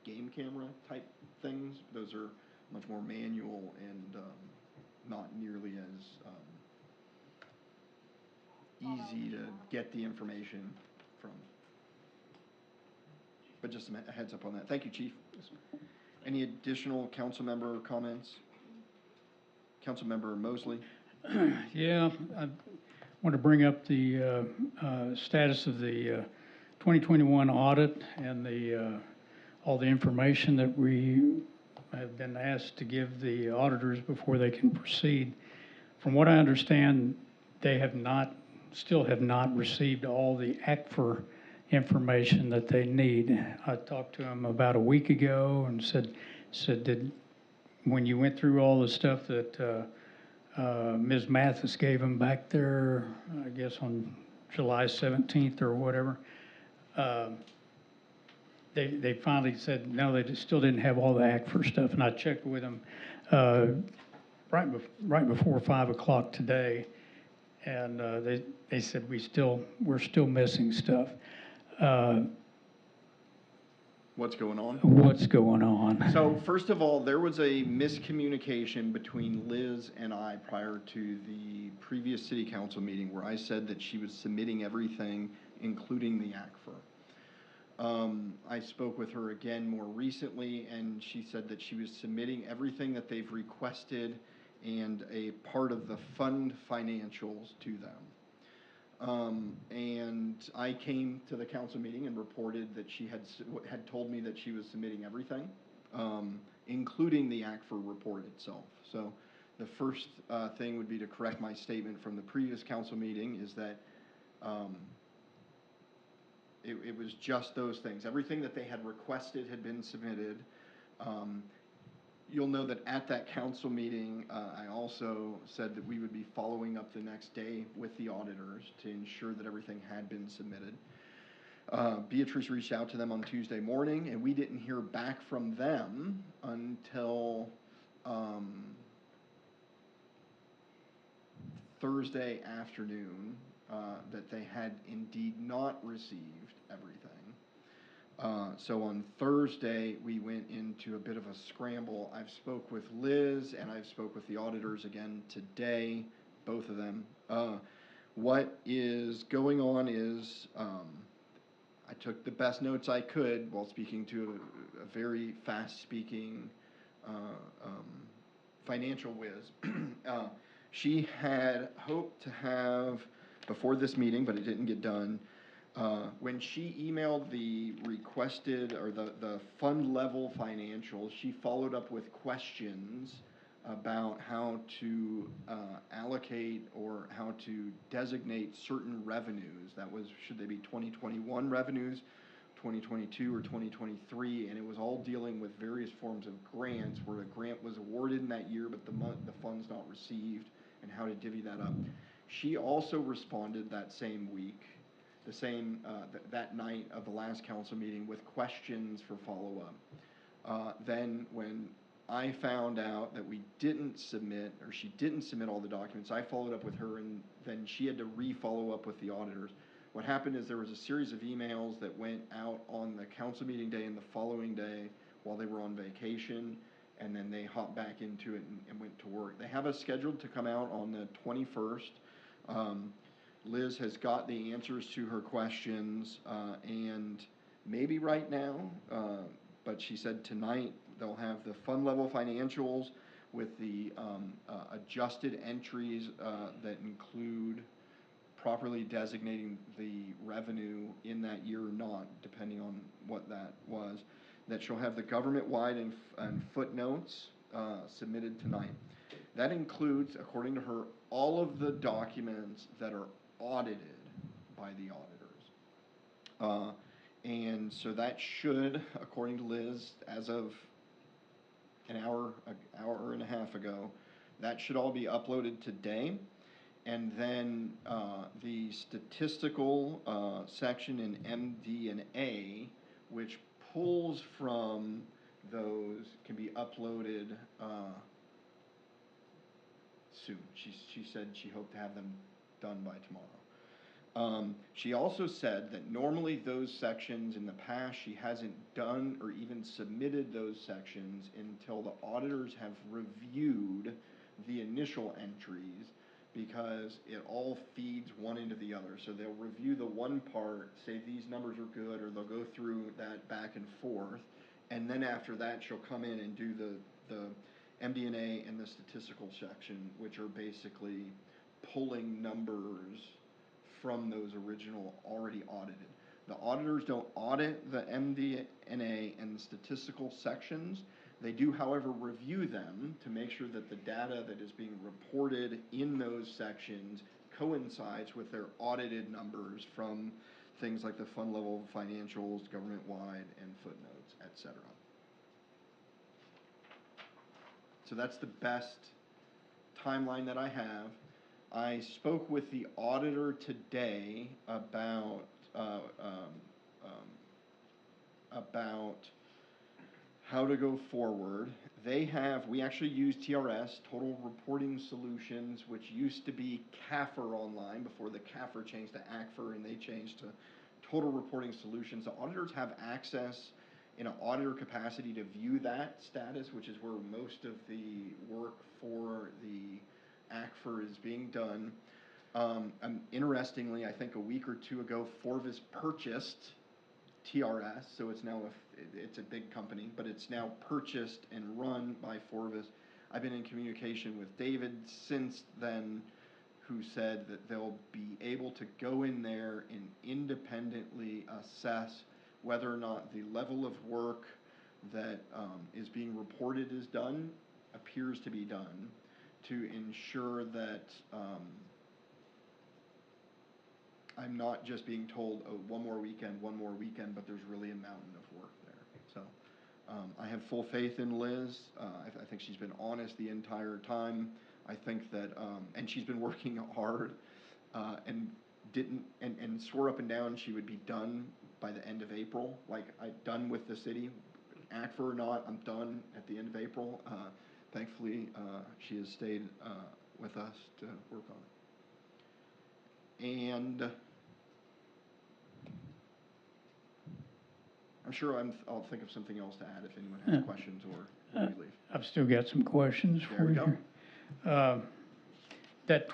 game camera type things. Those are much more manual and not nearly as easy to get the information from. But just a heads up on that. Thank you, Chief. Any additional council member comments? Councilmember Mosley? Yeah, I want to bring up the status of the 2021 audit and the all the information that we have been asked to give the auditors before they can proceed. From what I understand, they still have not received all the ACFR information that they need. I talked to them about a week ago and said when you went through all the stuff that Ms. Mathis gave them back there, I guess on July 17th or whatever, they finally said, no, they still didn't have all the ACFR stuff. And I checked with them right before 5 o'clock today, and they said we're still missing stuff. What's going on? What's going on? So first of all, there was a miscommunication between Liz and I prior to the previous city council meeting where I said that she was submitting everything, including the ACFR. I spoke with her again more recently, and she said that she was submitting everything that they've requested and a part of the fund financials to them. And I came to the council meeting and reported that she had told me that she was submitting everything, including the ACFR report itself. So the first thing would be to correct my statement from the previous council meeting is that it was just those things. Everything that they had requested had been submitted. You'll know that at that council meeting, I also said that we would be following up the next day with the auditors to ensure that everything had been submitted. Beatrice reached out to them on Tuesday morning, and we didn't hear back from them until Thursday afternoon that they had indeed not received everything. So on Thursday, we went into a bit of a scramble. I've spoke with Liz and I've spoke with the auditors again today, both of them. What is going on is I took the best notes I could while speaking to a very fast-speaking financial whiz. She had hoped to have, before this meeting, but it didn't get done, when she emailed the requested or the fund level financials, she followed up with questions about how to allocate or how to designate certain revenues. That was, should they be 2021 revenues, 2022 or 2023, and it was all dealing with various forms of grants where a grant was awarded in that year but the funds not received, and how to divvy that up. She also responded that same week, that night of the last council meeting, with questions for follow-up. Then when I found out that we didn't submit, or she didn't submit all the documents, I followed up with her, and then she had to re-follow up with the auditors. What happened is there was a series of emails that went out on the council meeting day and the following day while they were on vacation, and then they hopped back into it and went to work. They have us scheduled to come out on the 21st. Liz has got the answers to her questions, and maybe right now, but she said tonight they'll have the fund level financials with the adjusted entries that include properly designating the revenue in that year or not, depending on what that was. That she'll have the government-wide and footnotes submitted tonight. That includes, according to her, all of the documents that are audited by the auditors. And so that should, according to Liz, as of an hour and a half ago, that should all be uploaded today. And then the statistical section in MD and A, which pulls from those, can be uploaded soon. She said she hoped to have them done by She also said that normally those sections in the past, she hasn't done or even submitted those sections until the auditors have reviewed the initial entries, because it all feeds one into the other. So they'll review the one part, say these numbers are good, or they'll go through that back and forth. And then after that, she'll come in and do the MD&A and the statistical section, which are basically pulling numbers from those original already audited. The auditors don't audit the MD&A and the statistical sections. They do, however, review them to make sure that the data that is being reported in those sections coincides with their audited numbers from things like the fund level financials, government-wide, and footnotes, et cetera. So that's the best timeline that I have. I spoke with the auditor today about how to go forward. We actually use TRS, Total Reporting Solutions, which used to be CAFR Online before the CAFR changed to ACFR and they changed to Total Reporting Solutions. The auditors have access in an auditor capacity to view that status, which is where most of the work for the ACFR is being done. Interestingly, I think a week or two ago, Forvis purchased TRS, so it's now it's a big company, but it's now purchased and run by Forvis. I've been in communication with David since then, who said that they'll be able to go in there and independently assess whether or not the level of work that is being reported is done, appears to be done, to ensure that I'm not just being told, oh, one more weekend, but there's really a mountain of work there. So I have full faith in Liz. I think she's been honest the entire time. I think that, and she's been working hard and swore up and down she would be done by the end of April. Like, I'm done with the city. ACFR or not, I'm done at the end of April. Thankfully, she has stayed with us to work on it. And I'm sure I'll think of something else to add if anyone has questions or we leave. I've still got some questions for you. That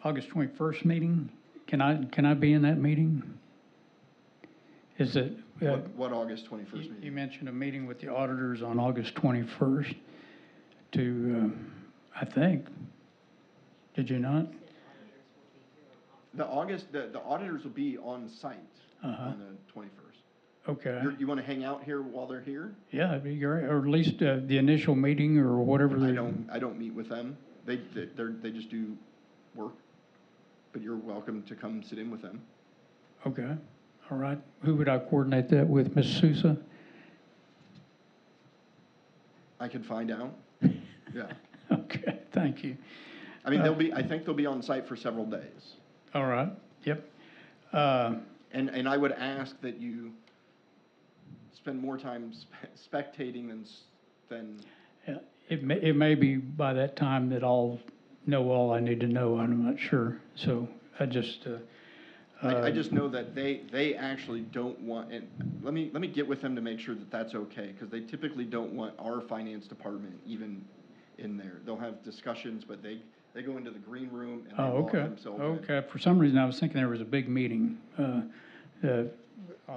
August 21st meeting, can I be in that meeting? Is it? What August 21st meeting? You mentioned a meeting with the auditors on August 21st to, I think, did you not? The auditors will be on site on the 21st. Okay. You want to hang out here while they're here? Yeah, that'd be great, or at least the initial meeting or whatever. I don't meet with them. They just do work, but you're welcome to come sit in with them. Okay, all right. Who would I coordinate that with, Ms. Sousa? I could find out. Yeah. Okay, thank you. I mean, I think they'll be on site for several days. All right, yep. And I would ask that you spend more time spectating than. Yeah, it may be by that time that I'll know all I need to know. I'm not sure. So I just. I just know that they actually don't want, and let me get with them to make sure that that's okay, because they typically don't want our finance department even in there. They'll have discussions, but they go into the green room and they lock themselves in. Okay. For some reason, I was thinking there was a big meeting on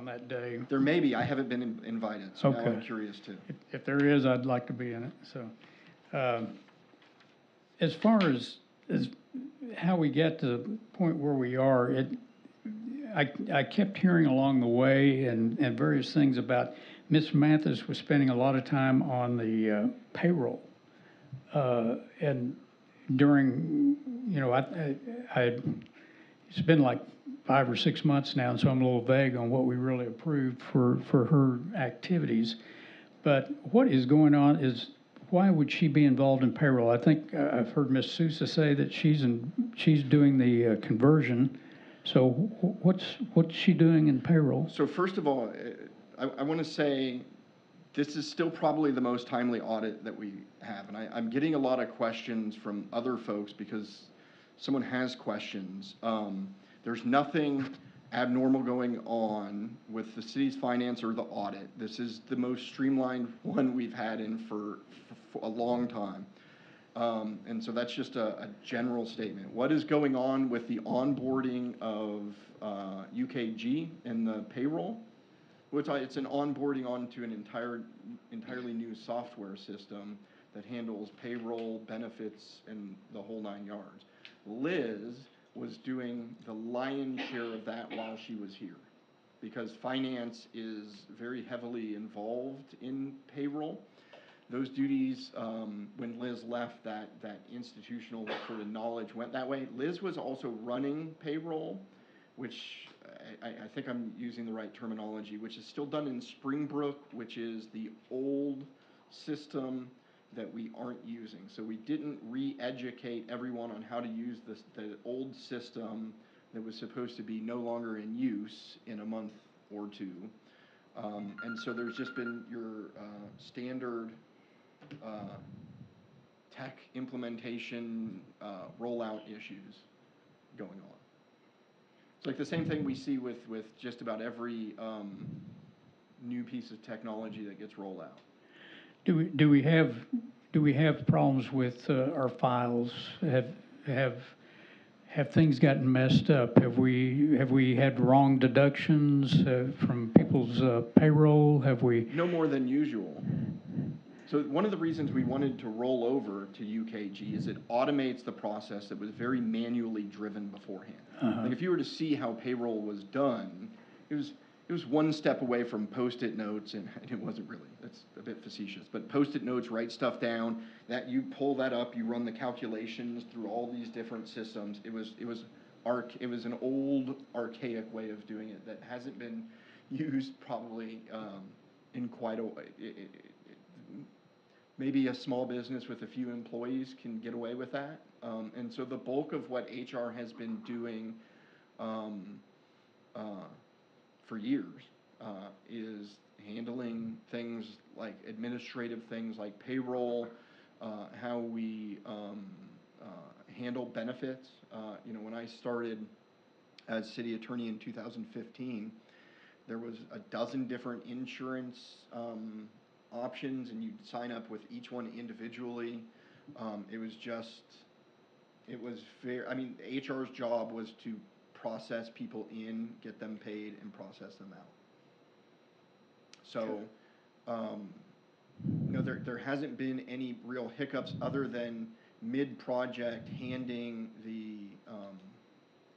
that day. There may be. I haven't been invited, so now I'm curious too. If there is, I'd like to be in it. So, as far as how we get to the point where we are, I kept hearing along the way and various things about Ms. Mathis was spending a lot of time on the payroll. And during, it's been like 5 or 6 months now, and so I'm a little vague on what we really approved for her activities. But what is going on is, why would she be involved in payroll? I think I've heard Ms. Sousa say that she's doing the conversion. So what's she doing in payroll? So first of all, I want to say this is still probably the most timely audit that we have. And I'm getting a lot of questions from other folks because someone has questions. There's nothing abnormal going on with the city's finance or the audit. This is the most streamlined one we've had in for a long time. And so that's just a general statement. What is going on with the onboarding of UKG and the payroll? It's an onboarding onto an entirely new software system that handles payroll, benefits, and the whole 9 yards. Liz was doing the lion's share of that while she was here, because finance is very heavily involved in payroll. Those duties, when Liz left, that institutional sort of knowledge went that way. Liz was also running payroll, which I think I'm using the right terminology, which is still done in Springbrook, which is the old system that we aren't using. So we didn't re-educate everyone on how to use the old system that was supposed to be no longer in use in a month or two. And so there's just been your standard tech implementation rollout issues going on. It's like the same thing we see with just about every new piece of technology that gets rolled out. Do we have problems with our files? Have things gotten messed up? Have we had wrong deductions from people's payroll? Have we? No more than usual. So one of the reasons we wanted to roll over to UKG is it automates the process that was very manually driven beforehand. Like if you were to see how payroll was done, it was one step away from Post-it notes, and it wasn't really. That's a bit facetious, but Post-it notes, write stuff down. That you pull that up, you run the calculations through all these different systems. It was an old, archaic way of doing it that hasn't been used probably in quite a way. Maybe a small business with a few employees can get away with that. And so the bulk of what HR has been doing for years is handling things like administrative things like payroll, how we handle benefits. When I started as city attorney in 2015, there was a dozen different insurance options, and you'd sign up with each one individually. HR's job was to process people in, get them paid, and process them out. So, there hasn't been any real hiccups other than mid-project handing the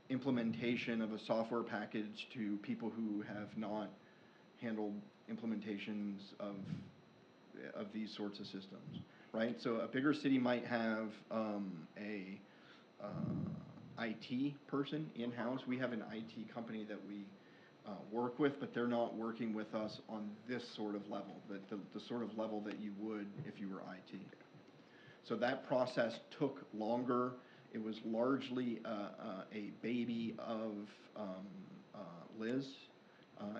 implementation of a software package to people who have not handled implementations of these sorts of systems, right? So a bigger city might have a IT person in-house. We have an IT company that we work with, but they're not working with us on this sort of level, the sort of level that you would if you were IT. So that process took longer. It was largely a baby of Liz,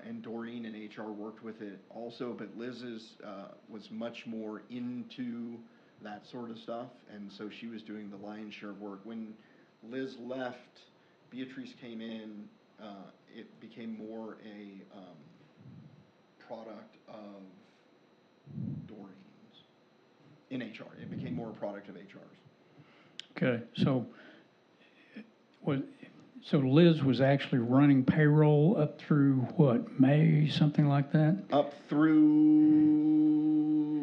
and Doreen and HR worked with it also, but Liz's was much more into that sort of stuff, and so she was doing the lion's share of work. When Liz left, Beatrice came in, it became more a product of Doreen's in HR. It became more a product of HR's. Okay, so Liz was actually running payroll up through what, May, something like that? Up through,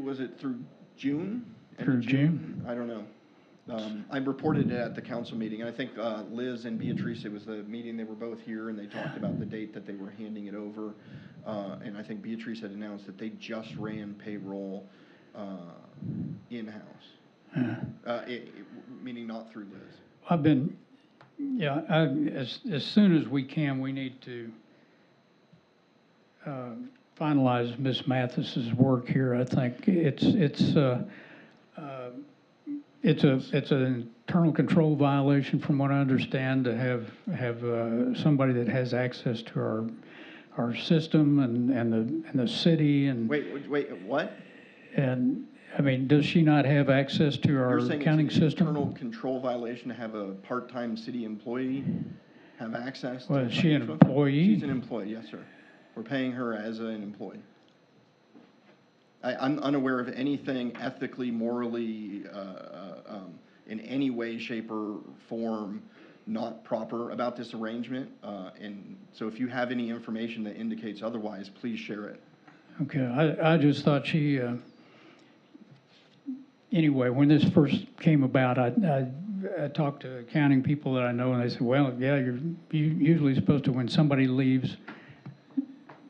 was it through June? Through June? I don't know. I reported it at the council meeting, and I think Liz and Beatrice, it was the meeting, they were both here, and they talked about the date that they were handing it over. And I think Beatrice had announced that they just ran payroll in-house, meaning not through Liz. As soon as we can, we need to finalize Ms. Mathis's work here. I think it's an internal control violation, from what I understand, to have somebody that has access to our system and the city and. Wait, what? And I mean, does she not have access to our accounting system? You're saying it's an internal control violation to have a part-time city employee have access to. Well, is she an financial- employee? She's an employee, yes, sir. We're paying her as an employee. I'm unaware of anything ethically, morally, in any way, shape, or form not proper about this arrangement. And so if you have any information that indicates otherwise, please share it. Okay, I just thought she, anyway, when this first came about, I talked to accounting people that I know, and they said, well, yeah, you're usually supposed to, when somebody leaves,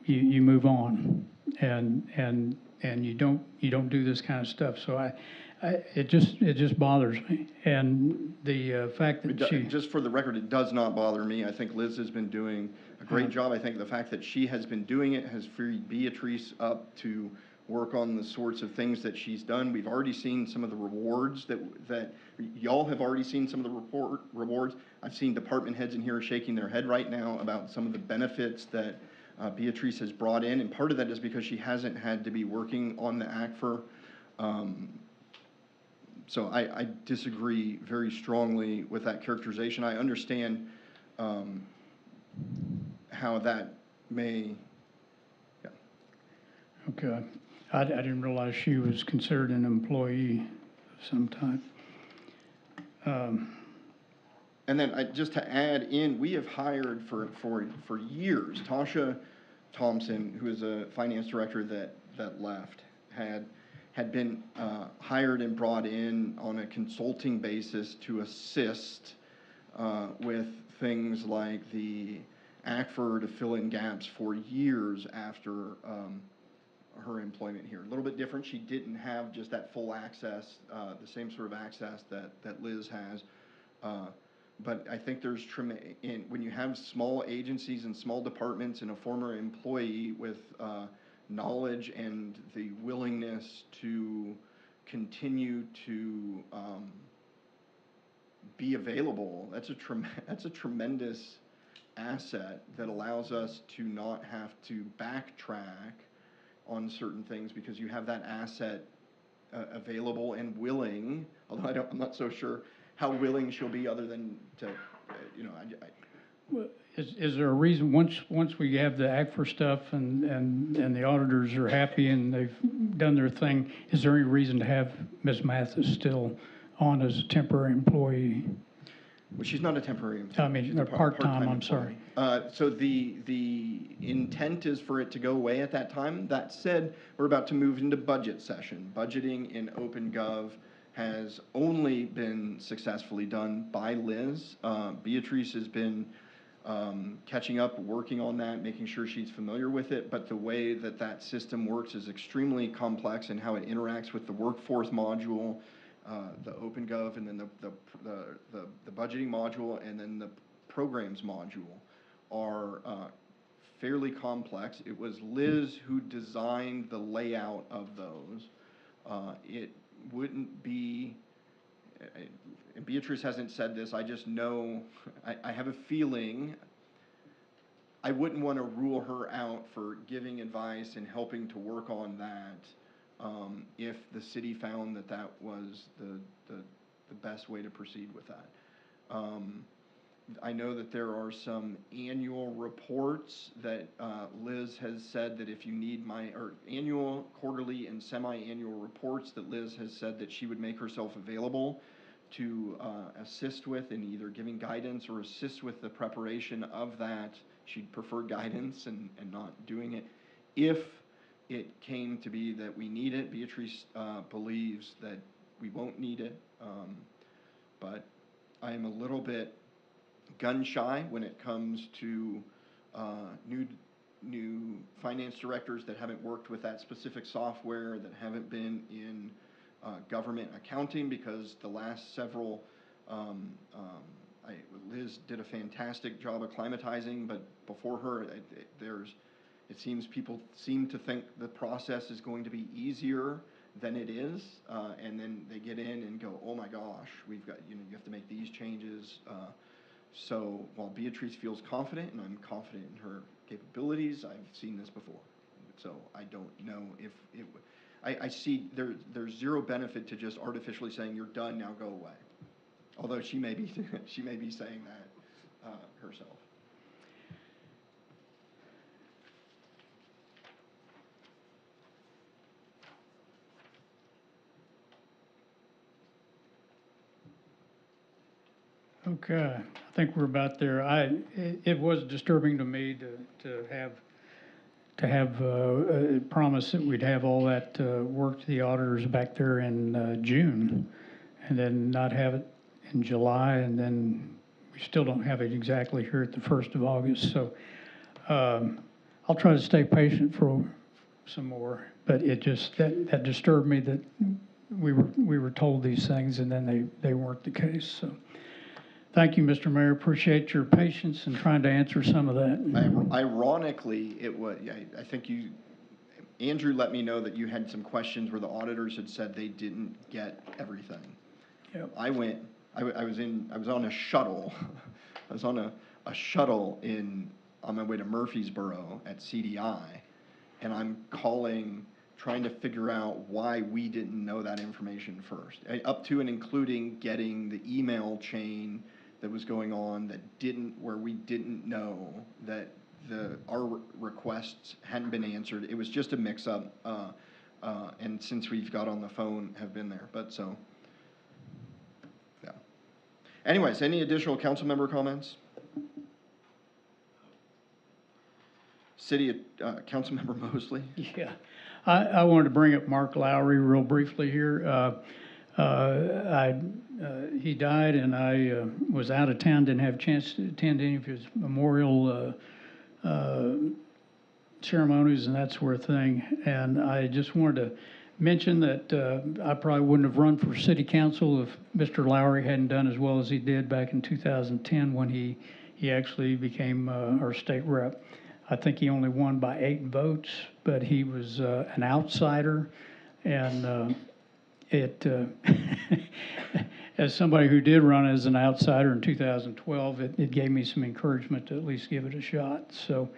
you move on, and you don't do this kind of stuff. So it just bothers me. And the fact that she. Just for the record, it does not bother me. I think Liz has been doing a great job. I think the fact that she has been doing it has freed Beatrice up to work on the sorts of things that she's done. We've already seen some of the rewards that y'all have already seen some of the rewards. I've seen department heads in here shaking their head right now about some of the benefits that Beatrice has brought in, and part of that is because she hasn't had to be working on the ACFR. So I disagree very strongly with that characterization. I understand how that may. Yeah. Okay, I didn't realize she was considered an employee of some type. And then just to add in, we have hired for years, Tasha Thompson, who is a finance director that left, had been hired and brought in on a consulting basis to assist with things like the ACFR to fill in gaps for years after her employment here. A little bit different. She didn't have just that full access, the same sort of access that Liz has. But I think there's when you have small agencies and small departments and a former employee with knowledge and the willingness to continue to be available, that's a tremendous asset that allows us to not have to backtrack on certain things because you have that asset available and willing, although I'm not so sure how willing she'll be other than to, Well, is there a reason, once we have the ACFR stuff and the auditors are happy and they've done their thing, is there any reason to have Ms. Mathis still on as a temporary employee? Well, she's not a temporary employee. I mean, She's they're a part-time, I'm sorry. So the intent is for it to go away at that time. That said, we're about to move into budget session. Budgeting in OpenGov has only been successfully done by Liz. Beatrice has been catching up, working on that, making sure she's familiar with it, but the way that system works is extremely complex in how it interacts with the workforce module, the OpenGov, and then the budgeting module, and then the programs module are fairly complex. It was Liz who designed the layout of those. It wouldn't be, and Beatrice hasn't said this, I just know, I have a feeling, I wouldn't want to rule her out for giving advice and helping to work on that if the city found that was the best way to proceed with that. I know that there are some annual reports that Liz has said that if you need or annual, quarterly, and semi-annual reports that Liz has said that she would make herself available to assist with in either giving guidance or assist with the preparation of that. She'd prefer guidance and not doing it. If it came to be that we need it, Beatrice believes that we won't need it, but I am a little bit gun shy when it comes to new finance directors that haven't worked with that specific software, that haven't been in government accounting, because the last several, Liz did a fantastic job acclimatizing, but before her, it seems people seem to think the process is going to be easier than it is, and then they get in and go, oh my gosh, we've got, you have to make these changes. So while Beatrice feels confident, and I'm confident in her capabilities, I've seen this before. So I don't know if it would. I see there's zero benefit to just artificially saying you're done, now go away. Although she may be saying that herself. Okay, I think we're about there. It was disturbing to me to have promised that we'd have all that work to the auditors back there in June, and then not have it in July, and then we still don't have it exactly here at the 1st of August. So I'll try to stay patient for some more, but it just, that disturbed me that we were told these things and then they weren't the case, so. Thank you, Mr. Mayor. Appreciate your patience in trying to answer some of that. Ironically, I think Andrew let me know that you had some questions where the auditors had said they didn't get everything. Yep. I was on a shuttle. I was on a shuttle on my way to Murfreesboro at CDI, and I'm trying to figure out why we didn't know that information first, up to and including getting the email chain that was going on where we didn't know that our requests hadn't been answered. It was just a mix-up, and since we've got on the phone, have been there. But so, yeah. Anyways, any additional council member comments? City Councilmember Mosley? Yeah, I wanted to bring up Mark Lowry real briefly here. He died, and I was out of town, didn't have a chance to attend any of his memorial ceremonies and that sort of thing. And I just wanted to mention that I probably wouldn't have run for city council if Mr. Lowry hadn't done as well as he did back in 2010 when he actually became our state rep. I think he only won by 8 votes, but he was an outsider, and as somebody who did run as an outsider in 2012, it gave me some encouragement to at least give it a shot. So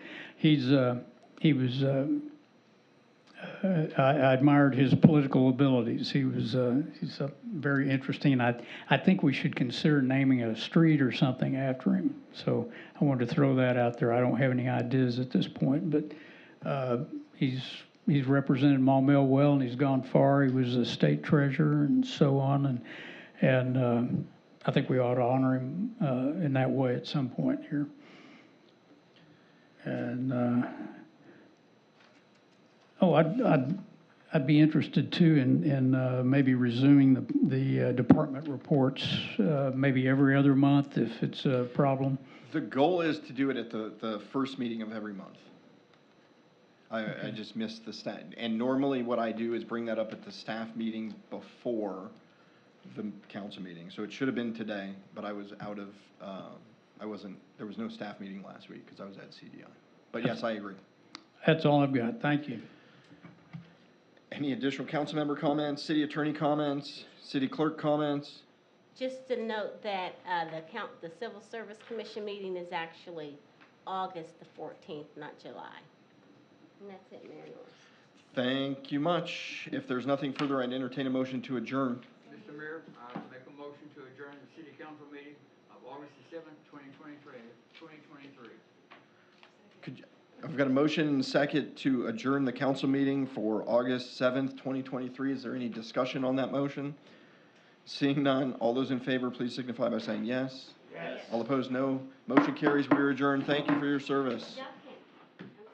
I admired his political abilities. He's very interesting. I think we should consider naming a street or something after him. So I wanted to throw that out there. I don't have any ideas at this point, but he's represented Maumelle well, and he's gone far. He was a state treasurer and so on, and I think we ought to honor him in that way at some point here. And I'd be interested too in maybe resuming the department reports maybe every other month if it's a problem. The goal is to do it at the first meeting of every month. I just missed the stat. And normally what I do is bring that up at the staff meeting before the council meeting. So it should have been today, but I was out of, there was no staff meeting last week because I was at CDI. But yes, I agree. That's all I've got. Thank you. Any additional council member comments, city attorney comments, city clerk comments? Just to note that the Civil Service Commission meeting is actually August the 14th, not July. And that's it, Mayor Norris. Thank you much. If there's nothing further, I'd entertain a motion to adjourn. Mr. Mayor, I make a motion to adjourn the city council meeting of August the 7th, 2023. I've got a motion and a second to adjourn the council meeting for August 7th, 2023. Is there any discussion on that motion? Seeing none, all those in favor, please signify by saying yes. Yes. All opposed, no. Motion carries. We are adjourned. Thank you for your service. Yep.